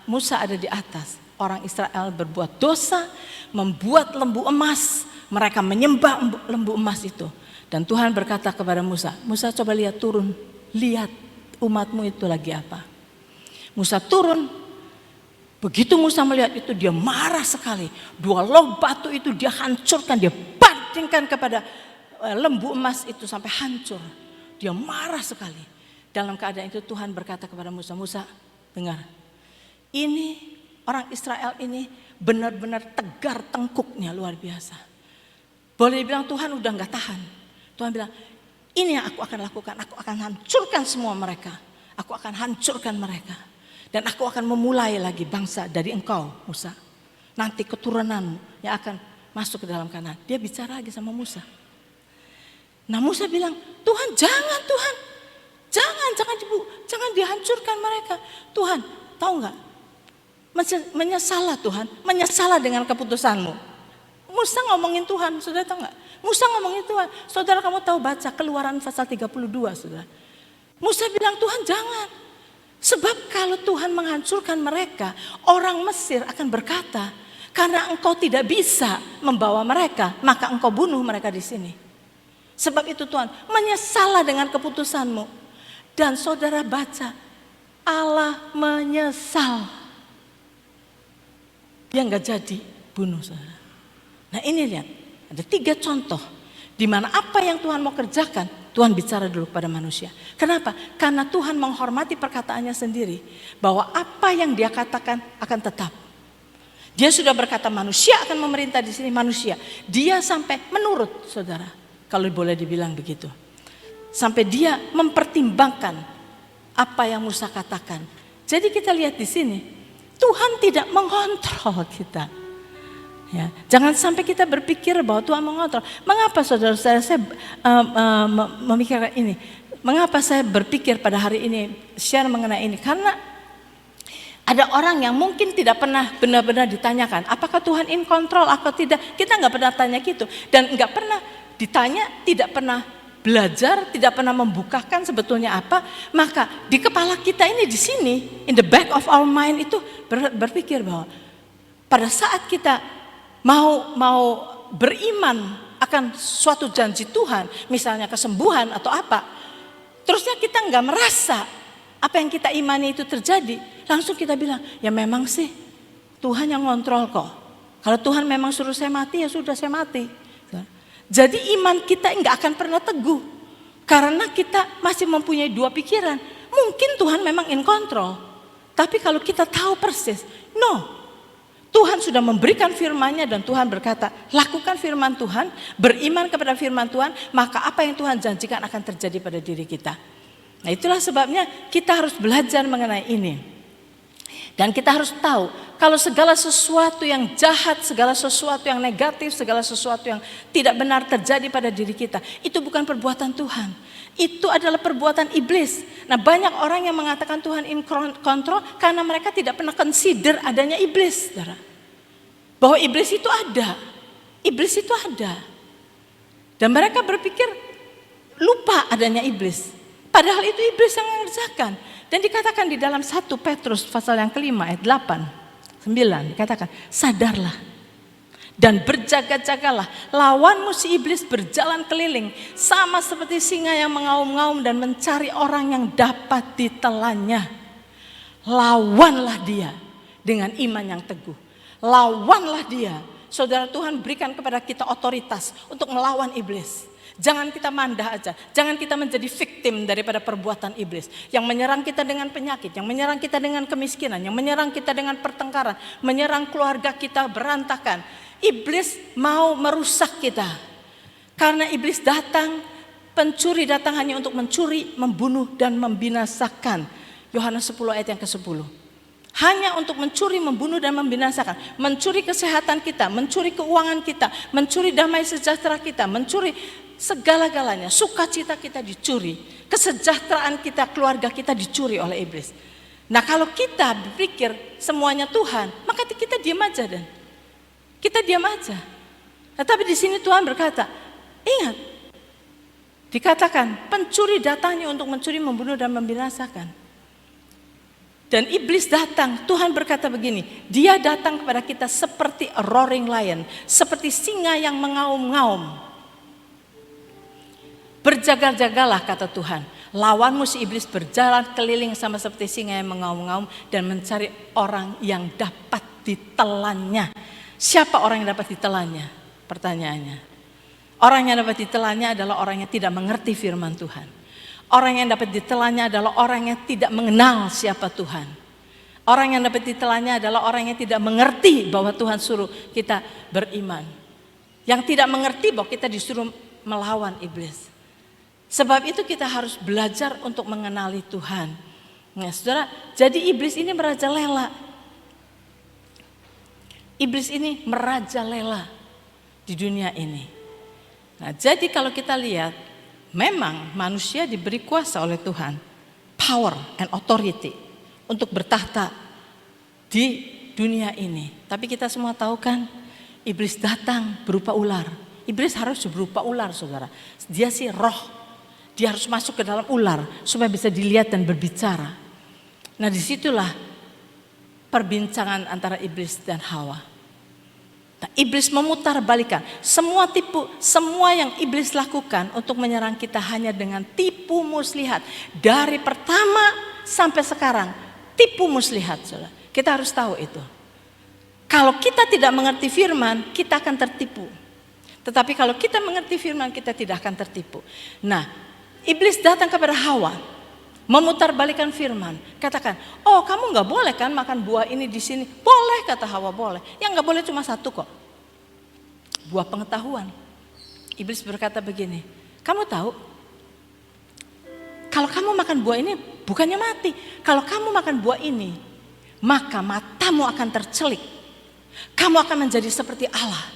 Musa ada di atas, orang Israel berbuat dosa, membuat lembu emas, mereka menyembah lembu emas itu. Dan Tuhan berkata kepada Musa, Musa coba lihat turun, lihat umatmu itu lagi apa. Musa turun, begitu Musa melihat itu dia marah sekali. 2 log batu itu dia hancurkan, dia bantingkan kepada lembu emas itu sampai hancur. Dia marah sekali. Dalam keadaan itu Tuhan berkata kepada Musa, Musa dengar, ini orang Israel ini benar-benar tegar tengkuknya luar biasa. Boleh dibilang Tuhan udah gak tahan. Tuhan bilang, ini yang aku akan lakukan, aku akan hancurkan semua mereka. Aku akan hancurkan mereka. Dan aku akan memulai lagi bangsa dari engkau Musa. nanti keturunanmu yang akan masuk ke dalam Kanaan. Dia bicara lagi sama Musa. Nah Musa bilang, Tuhan jangan Tuhan. Jangan dihancurkan mereka. Tuhan, tahu nggak? Menyesalah Tuhan, menyesalah dengan keputusanmu. Musa ngomongin Tuhan, saudara tahu nggak? Musa ngomongin Tuhan. Saudara kamu tahu baca Keluaran pasal 32, saudara. Musa bilang Tuhan jangan. Sebab kalau Tuhan menghancurkan mereka, orang Mesir akan berkata, karena engkau tidak bisa membawa mereka, maka engkau bunuh mereka di sini. Sebab itu Tuhan, menyesalah dengan keputusanmu. Dan saudara baca, Allah menyesal. Dia nggak jadi bunuh saudara. Nah ini lihat, ada 3 contoh di mana apa yang Tuhan mau kerjakan, Tuhan bicara dulu kepada manusia. Kenapa? Karena Tuhan menghormati perkataannya sendiri, bahwa apa yang dia katakan akan tetap. Dia sudah berkata manusia akan memerintah di sini, manusia. Dia sampai menurut saudara, kalau boleh dibilang begitu. Sampai dia mempertimbangkan apa yang Musa katakan. Jadi kita lihat di sini, Tuhan tidak mengontrol kita. Ya, jangan sampai kita berpikir bahwa Tuhan mengontrol. Mengapa saudara-saudara saya memikirkan ini? Mengapa saya berpikir pada hari ini share mengenai ini? Karena ada orang yang mungkin tidak pernah benar-benar ditanyakan, apakah Tuhan in control atau tidak? Kita nggak pernah tanya gitu, dan nggak pernah ditanya, tidak pernah belajar, tidak pernah membukakan sebetulnya apa. Maka di kepala kita ini di sini, in the back of our mind itu berpikir bahwa pada saat kita mau beriman akan suatu janji Tuhan, misalnya kesembuhan atau apa, terusnya kita nggak merasa apa yang kita imani itu terjadi, langsung kita bilang, ya memang sih Tuhan yang ngontrol kok. Kalau Tuhan memang suruh saya mati, ya sudah saya mati. Jadi iman kita nggak akan pernah teguh, karena kita masih mempunyai 2 pikiran. Mungkin Tuhan memang in control, tapi kalau kita tahu persis, no, Tuhan sudah memberikan firman-Nya dan Tuhan berkata, lakukan firman Tuhan, beriman kepada firman Tuhan, maka apa yang Tuhan janjikan akan terjadi pada diri kita. Nah itulah sebabnya kita harus belajar mengenai ini. Dan kita harus tahu, kalau segala sesuatu yang jahat, segala sesuatu yang negatif, segala sesuatu yang tidak benar terjadi pada diri kita, itu bukan perbuatan Tuhan. Itu adalah perbuatan iblis. Nah banyak orang yang mengatakan Tuhan in control karena mereka tidak pernah consider adanya iblis, saudara. Bahwa iblis itu ada. Iblis itu ada. Dan mereka berpikir lupa adanya iblis. Padahal itu iblis yang mengerjakan. Dan dikatakan di dalam 1 Petrus pasal yang kelima ayat 8, 9 dikatakan, sadarlah dan berjaga-jagalah, lawanmu si iblis berjalan keliling sama seperti singa yang mengaum-ngaum dan mencari orang yang dapat ditelannya. Lawanlah dia dengan iman yang teguh. Lawanlah dia. Saudara, Tuhan berikan kepada kita otoritas untuk melawan iblis. Jangan kita mandah aja, jangan kita menjadi victim daripada perbuatan iblis yang menyerang kita dengan penyakit, yang menyerang kita dengan kemiskinan, yang menyerang kita dengan pertengkaran, menyerang keluarga kita berantakan. Iblis mau merusak kita. Karena iblis datang, pencuri datang hanya untuk mencuri, membunuh dan membinasakan. Yohanes 10 ayat yang ke-10. Hanya untuk mencuri, membunuh dan membinasakan. Mencuri kesehatan kita, mencuri keuangan kita, mencuri damai sejahtera kita, mencuri segala-galanya. Sukacita kita dicuri, kesejahteraan kita, keluarga kita dicuri oleh iblis. Nah kalau kita berpikir semuanya Tuhan, maka kita diam aja dan kita diam aja. Nah, tapi di sini Tuhan berkata, ingat, dikatakan pencuri datangnya untuk mencuri, membunuh dan membinasakan. Dan iblis datang, Tuhan berkata begini, dia datang kepada kita seperti a roaring lion, seperti singa yang mengaum-ngaum. Berjaga-jagalah kata Tuhan, lawanmu si iblis berjalan keliling sama seperti singa yang mengaum-ngaum dan mencari orang yang dapat ditelannya. Siapa orang yang dapat ditelannya? Pertanyaannya. Orang yang dapat ditelannya adalah orang yang tidak mengerti firman Tuhan. Orang yang dapat ditelannya adalah orang yang tidak mengenal siapa Tuhan. Orang yang dapat ditelannya adalah orang yang tidak mengerti bahwa Tuhan suruh kita beriman. Yang tidak mengerti bahwa kita disuruh melawan iblis. Sebab itu kita harus belajar untuk mengenali Tuhan. Nah, saudara, jadi iblis ini merajalela. Iblis ini merajalela di dunia ini. Nah, jadi kalau kita lihat, memang manusia diberi kuasa oleh Tuhan, power and authority untuk bertahta di dunia ini. Tapi kita semua tahu kan, iblis datang berupa ular. Iblis harus berupa ular, saudara. Dia sih roh, dia harus masuk ke dalam ular supaya bisa dilihat dan berbicara. Nah, disitulah perbincangan antara iblis dan Hawa. Nah, iblis memutarbalikan semua yang iblis lakukan untuk menyerang kita hanya dengan tipu muslihat. Dari pertama sampai sekarang, tipu muslihat, saudara. Kita harus tahu itu. Kalau kita tidak mengerti firman, kita akan tertipu. Tetapi kalau kita mengerti firman, kita tidak akan tertipu. Nah, iblis datang kepada Hawa, memutarbalikan firman. Katakan, oh kamu gak boleh kan makan buah ini di sini. Boleh, kata Hawa, boleh. Yang gak boleh cuma satu kok. Buah pengetahuan. Iblis berkata begini, kamu tahu, kalau kamu makan buah ini bukannya mati. Kalau kamu makan buah ini, maka matamu akan tercelik. Kamu akan menjadi seperti Allah,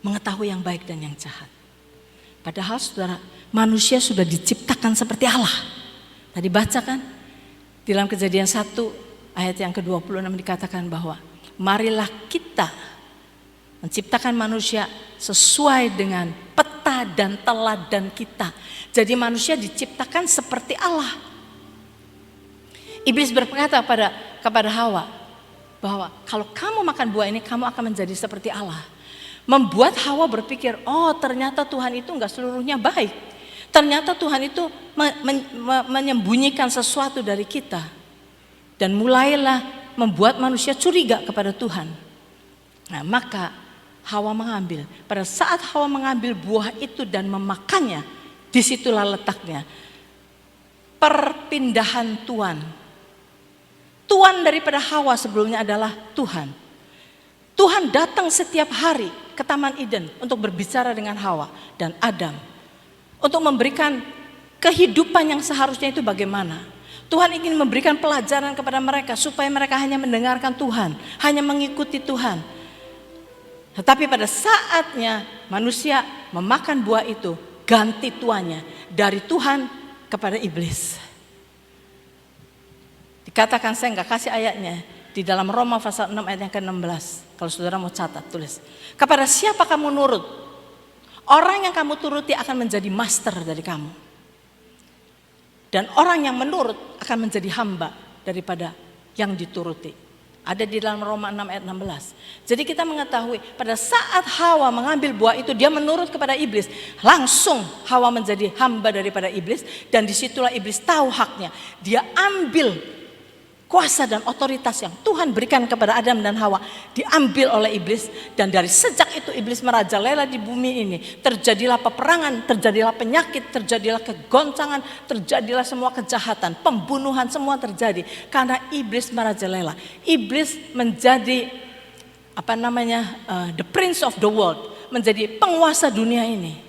mengetahui yang baik dan yang jahat. Padahal saudara, manusia sudah diciptakan seperti Allah. Tadi baca kan, di dalam Kejadian 1 ayat yang ke-26 dikatakan bahwa marilah kita menciptakan manusia sesuai dengan peta dan teladan kita. Jadi manusia diciptakan seperti Allah. Iblis berkata kepada Hawa bahwa kalau kamu makan buah ini, kamu akan menjadi seperti Allah. Membuat Hawa berpikir, oh ternyata Tuhan itu enggak seluruhnya baik. Ternyata Tuhan itu menyembunyikan sesuatu dari kita. Dan mulailah membuat manusia curiga kepada Tuhan. Nah, maka Hawa mengambil. Pada saat Hawa mengambil buah itu dan memakannya, disitulah letaknya perpindahan Tuhan. Tuhan daripada Hawa sebelumnya adalah Tuhan. Tuhan datang setiap hari ke Taman Eden untuk berbicara dengan Hawa dan Adam. Untuk memberikan kehidupan yang seharusnya itu bagaimana. Tuhan ingin memberikan pelajaran kepada mereka supaya mereka hanya mendengarkan Tuhan, hanya mengikuti Tuhan. Tetapi pada saatnya manusia memakan buah itu, ganti tuannya dari Tuhan kepada iblis. Dikatakan, saya enggak kasih ayatnya, di dalam Roma pasal 6 ayat yang ke-16. Kalau saudara mau catat, tulis. Kepada siapa kamu nurut? Orang yang kamu turuti akan menjadi master dari kamu. Dan orang yang menurut akan menjadi hamba daripada yang dituruti. Ada di dalam Roma 6 ayat 16. Jadi kita mengetahui pada saat Hawa mengambil buah itu, dia menurut kepada iblis. Langsung Hawa menjadi hamba daripada iblis. Dan disitulah iblis tahu haknya. Dia ambil kuasa dan otoritas yang Tuhan berikan kepada Adam dan Hawa diambil oleh iblis. Dan dari sejak itu iblis merajalela di bumi ini. Terjadilah peperangan, terjadilah penyakit, terjadilah kegoncangan, terjadilah semua kejahatan, pembunuhan, semua terjadi karena iblis merajalela. Iblis menjadi the prince of the world, menjadi penguasa dunia ini.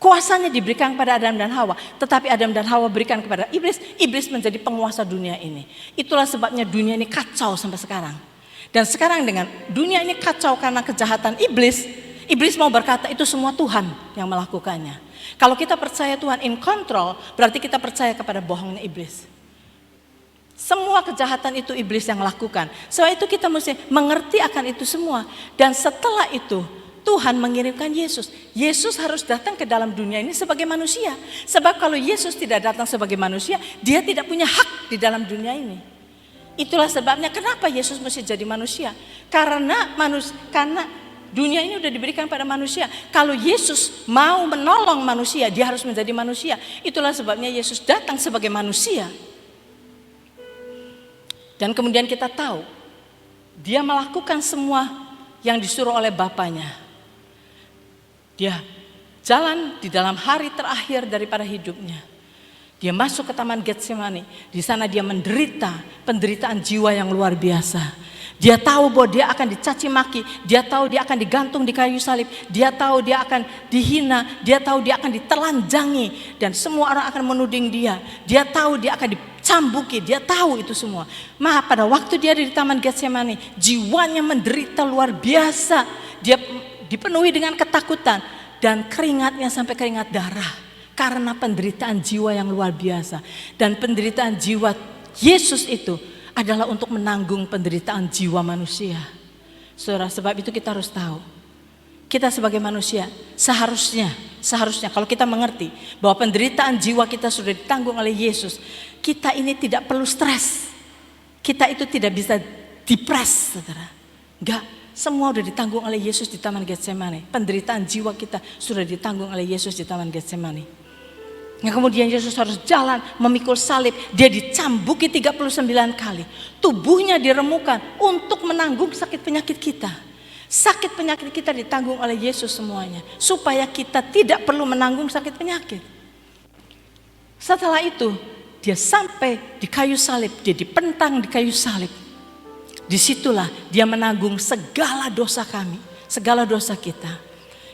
Kuasanya diberikan kepada Adam dan Hawa, tetapi Adam dan Hawa berikan kepada iblis. Iblis menjadi penguasa dunia ini. Itulah sebabnya dunia ini kacau sampai sekarang. Dan sekarang dengan dunia ini kacau karena kejahatan iblis, iblis mau berkata itu semua Tuhan yang melakukannya. Kalau kita percaya Tuhan in control, berarti kita percaya kepada bohongnya iblis. Semua kejahatan itu iblis yang lakukan. Sebab itu kita mesti mengerti akan itu semua. Dan setelah itu Tuhan mengirimkan Yesus. Yesus harus datang ke dalam dunia ini sebagai manusia. Sebab kalau Yesus tidak datang sebagai manusia, dia tidak punya hak di dalam dunia ini. Itulah sebabnya kenapa Yesus mesti jadi manusia. Karena dunia ini sudah diberikan pada manusia. Kalau Yesus mau menolong manusia, dia harus menjadi manusia. Itulah sebabnya Yesus datang sebagai manusia. Dan kemudian kita tahu, dia melakukan semua yang disuruh oleh Bapanya. Dia jalan di dalam hari terakhir daripada hidupnya. Dia masuk ke Taman Getsemani. Di sana dia menderita penderitaan jiwa yang luar biasa. Dia tahu bahwa dia akan dicaci maki. Dia tahu dia akan digantung di kayu salib. Dia tahu dia akan dihina. Dia tahu dia akan ditelanjangi. Dan semua orang akan menuding dia. Dia tahu dia akan dicambuki, dia tahu itu semua. Pada waktu dia ada di Taman Getsemani, jiwanya menderita luar biasa. Dia dipenuhi dengan ketakutan dan keringatnya sampai keringat darah karena penderitaan jiwa yang luar biasa. Dan penderitaan jiwa Yesus itu adalah untuk menanggung penderitaan jiwa manusia. Saudara, sebab itu kita harus tahu, kita sebagai manusia seharusnya kalau kita mengerti bahwa penderitaan jiwa kita sudah ditanggung oleh Yesus, kita ini tidak perlu stres. Kita itu tidak bisa depres, saudara. Enggak, semua sudah ditanggung oleh Yesus di Taman Getsemani. Penderitaan jiwa kita sudah ditanggung oleh Yesus di Taman Getsemani. Yang kemudian Yesus harus jalan memikul salib. Dia dicambuki 39 kali. Tubuhnya diremukan untuk menanggung sakit penyakit kita. Sakit penyakit kita ditanggung oleh Yesus semuanya. Supaya kita tidak perlu menanggung sakit penyakit. Setelah itu dia sampai di kayu salib. Dia dipentang di kayu salib. Disitulah dia menanggung segala dosa kami. Segala dosa kita.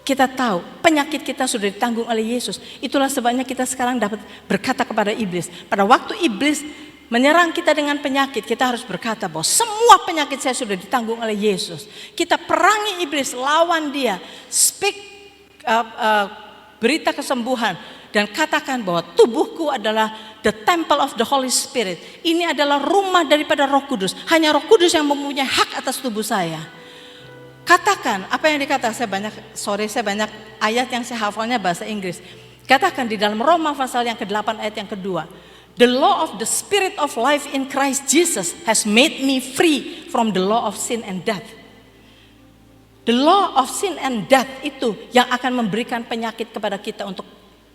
Kita tahu penyakit kita sudah ditanggung oleh Yesus. Itulah sebabnya kita sekarang dapat berkata kepada iblis. Pada waktu iblis menyerang kita dengan penyakit, kita harus berkata bahwa semua penyakit saya sudah ditanggung oleh Yesus. Kita perangi iblis, lawan dia. Speak berita kesembuhan. Dan katakan bahwa tubuhku adalah the temple of the Holy Spirit. Ini adalah rumah daripada Roh Kudus. Hanya Roh Kudus yang mempunyai hak atas tubuh saya. Katakan apa yang dikatakan. Saya banyak ayat yang saya hafalnya bahasa Inggris. Katakan di dalam Roma pasal yang ke-8 ayat yang kedua. The law of the spirit of life in Christ Jesus has made me free from the law of sin and death. The law of sin and death itu yang akan memberikan penyakit kepada kita untuk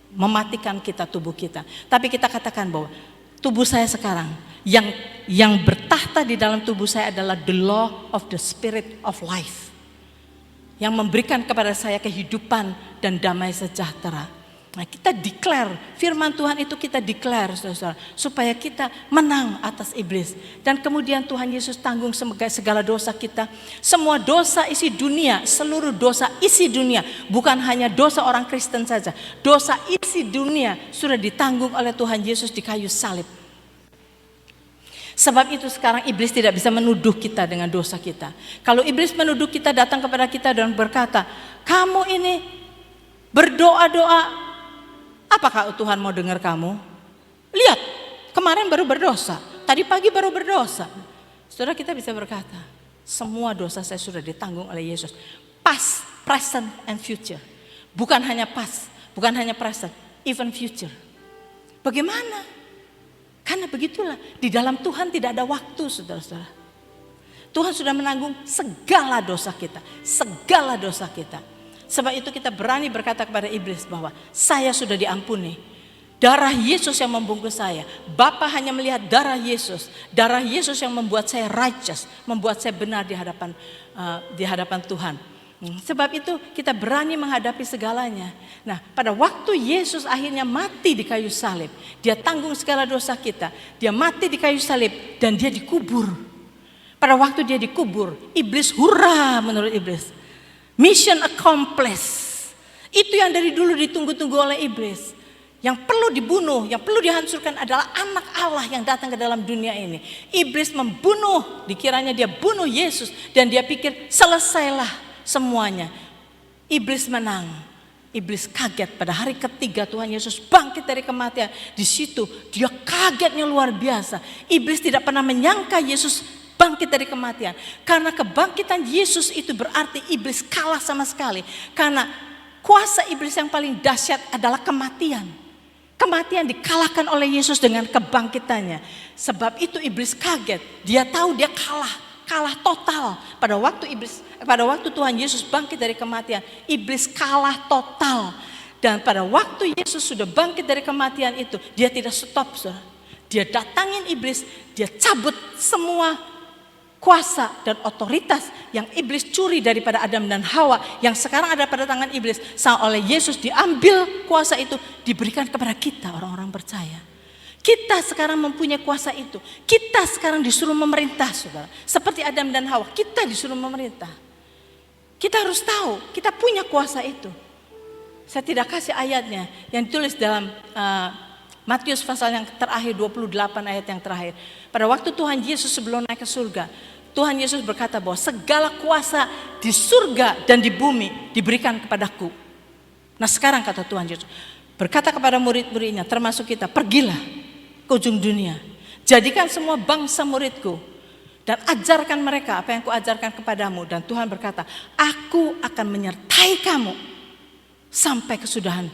mematikan kita, tubuh kita. Tapi kita katakan bahwa tubuh saya sekarang yang bertahta di dalam tubuh saya adalah the law of the spirit of life. Yang memberikan kepada saya kehidupan dan damai sejahtera. Nah, kita declare, firman Tuhan itu kita declare, saudara, supaya kita menang atas iblis. Dan kemudian Tuhan Yesus tanggung segala dosa kita. Semua dosa isi dunia, seluruh dosa isi dunia. Bukan hanya dosa orang Kristen saja. Dosa isi dunia sudah ditanggung oleh Tuhan Yesus di kayu salib. Sebab itu sekarang iblis tidak bisa menuduh kita dengan dosa kita. Kalau iblis menuduh kita, datang kepada kita dan berkata, kamu ini berdoa-doa, apakah Tuhan mau dengar kamu? Lihat, kemarin baru berdosa, tadi pagi baru berdosa. Saudara, kita bisa berkata, semua dosa saya sudah ditanggung oleh Yesus. Past, present, and future. Bukan hanya past, bukan hanya present, even future. Bagaimana? Karena begitulah, di dalam Tuhan tidak ada waktu, saudara-saudara. Tuhan sudah menanggung segala dosa kita, segala dosa kita. Sebab itu kita berani berkata kepada iblis bahwa saya sudah diampuni. Darah Yesus yang membungkus saya. Bapa hanya melihat darah Yesus yang membuat saya righteous, membuat saya benar di hadapan Tuhan. Sebab itu kita berani menghadapi segalanya. Nah, pada waktu Yesus akhirnya mati di kayu salib, dia tanggung segala dosa kita. Dia mati di kayu salib dan dia dikubur. Pada waktu dia dikubur, iblis hurra menurut iblis. Mission accomplished. Itu yang dari dulu ditunggu-tunggu oleh iblis. Yang perlu dibunuh, yang perlu dihancurkan adalah anak Allah yang datang ke dalam dunia ini. Iblis membunuh, dikiranya dia bunuh Yesus dan dia pikir selesailah semuanya. Iblis menang. Iblis kaget pada hari ketiga Tuhan Yesus bangkit dari kematian. Di situ dia kagetnya luar biasa. Iblis tidak pernah menyangka Yesus bangkit dari kematian. Karena kebangkitan Yesus itu berarti iblis kalah sama sekali. Karena kuasa iblis yang paling dahsyat adalah kematian. Kematian dikalahkan oleh Yesus dengan kebangkitannya. Sebab itu iblis kaget. Dia tahu dia kalah total. Pada waktu Tuhan Yesus bangkit dari kematian, iblis kalah total. Dan pada waktu Yesus sudah bangkit dari kematian itu, dia tidak stop, saudara. Dia datangin iblis, dia cabut semua kuasa dan otoritas yang iblis curi daripada Adam dan Hawa, yang sekarang ada pada tangan iblis. Oleh Yesus diambil kuasa itu, diberikan kepada kita orang-orang percaya. Kita sekarang mempunyai kuasa itu. Kita sekarang disuruh memerintah, saudara. Seperti Adam dan Hawa, kita disuruh memerintah. Kita harus tahu, kita punya kuasa itu. Saya tidak kasih ayatnya yang ditulis dalam Matius pasal yang terakhir 28 ayat yang terakhir. Pada waktu Tuhan Yesus sebelum naik ke surga, Tuhan Yesus berkata bahwa segala kuasa di surga dan di bumi diberikan kepadaku. Nah sekarang kata Tuhan Yesus berkata kepada murid-muridnya termasuk kita, pergilah ke ujung dunia. Jadikan semua bangsa muridku dan ajarkan mereka apa yang kuajarkan kepadamu. Dan Tuhan berkata, aku akan menyertai kamu sampai kesudahan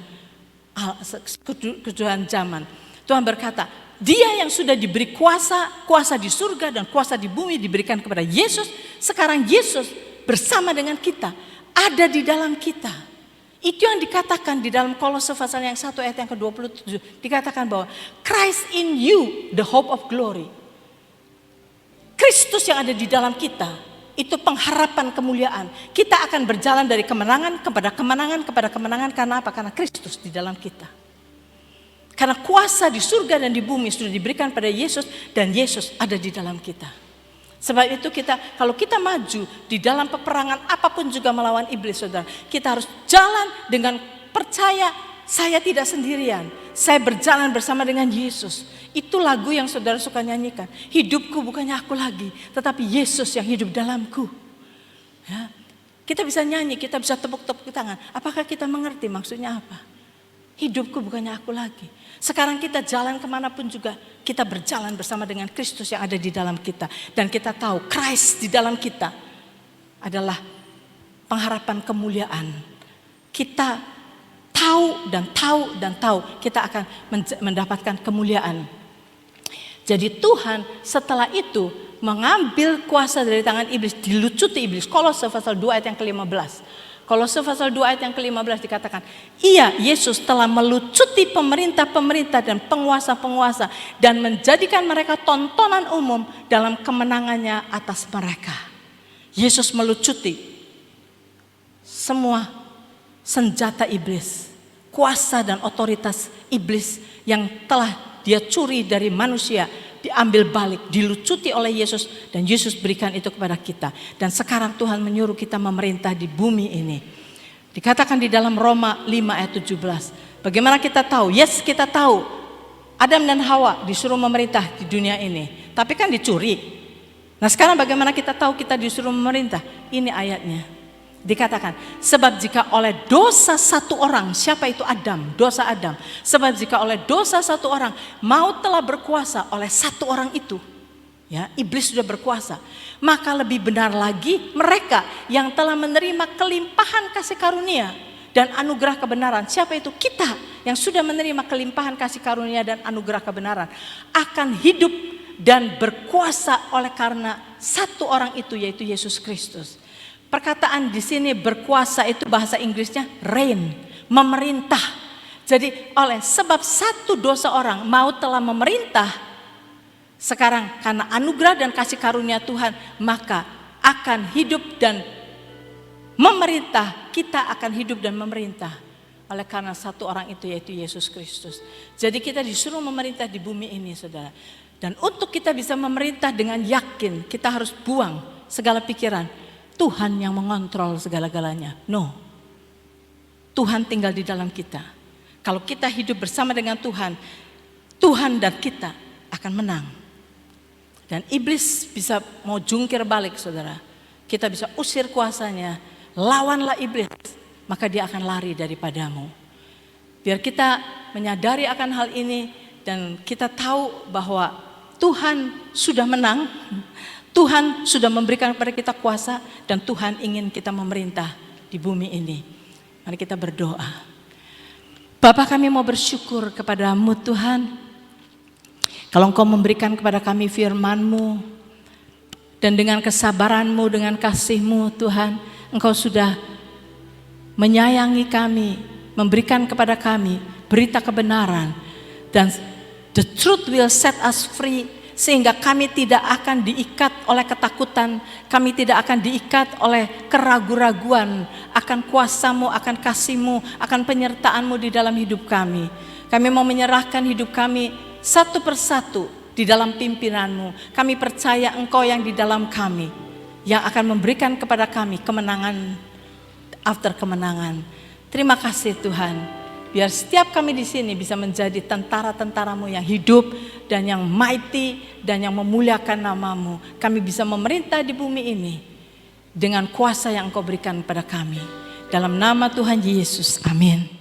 zaman. Tuhan berkata, dia yang sudah diberi kuasa di surga dan kuasa di bumi diberikan kepada Yesus. Sekarang Yesus bersama dengan kita, ada di dalam kita. Itu yang dikatakan di dalam Kolose pasal yang 1 ayat yang ke-27. Dikatakan bahwa Christ in you, the hope of glory. Kristus yang ada di dalam kita, itu pengharapan kemuliaan. Kita akan berjalan dari kemenangan kepada kemenangan kepada kemenangan. Karena apa? Karena Kristus di dalam kita. Karena kuasa di surga dan di bumi sudah diberikan pada Yesus dan Yesus ada di dalam kita. Sebab itu kalau kita maju di dalam peperangan apapun juga melawan iblis, saudara, kita harus jalan dengan percaya saya tidak sendirian. Saya berjalan bersama dengan Yesus. Itu lagu yang saudara suka nyanyikan. Hidupku bukannya aku lagi, tetapi Yesus yang hidup dalamku. Ya. Kita bisa nyanyi, kita bisa tepuk-tepuk tangan. Apakah kita mengerti maksudnya apa? Hidupku bukannya aku lagi. Sekarang kita jalan kemanapun juga, kita berjalan bersama dengan Kristus yang ada di dalam kita. Dan kita tahu Christ di dalam kita adalah pengharapan kemuliaan. Kita tahu kita akan mendapatkan kemuliaan. Jadi Tuhan setelah itu mengambil kuasa dari tangan iblis, dilucuti iblis. Kolose pasal 2 ayat yang ke-15. Kolose pasal 2 ayat yang ke-15 dikatakan, ia Yesus telah melucuti pemerintah-pemerintah dan penguasa-penguasa dan menjadikan mereka tontonan umum dalam kemenangannya atas mereka. Yesus melucuti semua senjata iblis, kuasa dan otoritas iblis yang telah dia curi dari manusia, diambil balik, dilucuti oleh Yesus dan Yesus berikan itu kepada kita. Dan sekarang Tuhan menyuruh kita memerintah di bumi ini. Dikatakan di dalam Roma 5 ayat 17. Bagaimana kita tahu? Yes, kita tahu. Adam dan Hawa disuruh memerintah di dunia ini. Tapi kan dicuri. Nah sekarang bagaimana kita tahu kita disuruh memerintah? Ini ayatnya. Dikatakan, sebab jika oleh dosa satu orang, siapa itu Adam? Dosa Adam. Sebab jika oleh dosa satu orang, maut telah berkuasa oleh satu orang itu. Ya, iblis sudah berkuasa. Maka lebih benar lagi mereka yang telah menerima kelimpahan kasih karunia dan anugerah kebenaran. Siapa itu? Kita yang sudah menerima kelimpahan kasih karunia dan anugerah kebenaran akan hidup dan berkuasa oleh karena satu orang itu, yaitu Yesus Kristus. Perkataan di sini berkuasa itu bahasa Inggrisnya reign, memerintah. Jadi oleh sebab satu dosa orang maut telah memerintah. Sekarang karena anugerah dan kasih karunia Tuhan, maka akan hidup dan memerintah. Kita akan hidup dan memerintah oleh karena satu orang itu, yaitu Yesus Kristus. Jadi kita disuruh memerintah di bumi ini, saudara. Dan untuk kita bisa memerintah dengan yakin, kita harus buang segala pikiran Tuhan yang mengontrol segala-galanya. No. Tuhan tinggal di dalam kita. Kalau kita hidup bersama dengan Tuhan, Tuhan dan kita akan menang. Dan iblis bisa mau jungkir balik, saudara. Kita bisa usir kuasanya. Lawanlah iblis, maka dia akan lari daripadamu. Biar kita menyadari akan hal ini dan kita tahu bahwa Tuhan sudah menang. Tuhan sudah memberikan kepada kita kuasa dan Tuhan ingin kita memerintah di bumi ini. Mari kita berdoa. Bapa, kami mau bersyukur kepadamu Tuhan. Kalau Engkau memberikan kepada kami firman-Mu dan dengan kesabaran-Mu, dengan kasih-Mu Tuhan, Engkau sudah menyayangi kami, memberikan kepada kami berita kebenaran dan the truth will set us free. Sehingga kami tidak akan diikat oleh ketakutan, kami tidak akan diikat oleh keraguan-raguan akan kuasa-Mu, akan kasih-Mu, akan penyertaan-Mu di dalam hidup kami. Kami mau menyerahkan hidup kami satu persatu di dalam pimpinan-Mu. Kami percaya Engkau yang di dalam kami, yang akan memberikan kepada kami kemenangan after kemenangan. Terima kasih Tuhan. Biar setiap kami di sini bisa menjadi tentara-tentaramu yang hidup dan yang mighty dan yang memuliakan namamu. Kami bisa memerintah di bumi ini dengan kuasa yang Engkau berikan kepada kami. Dalam nama Tuhan Yesus, amin.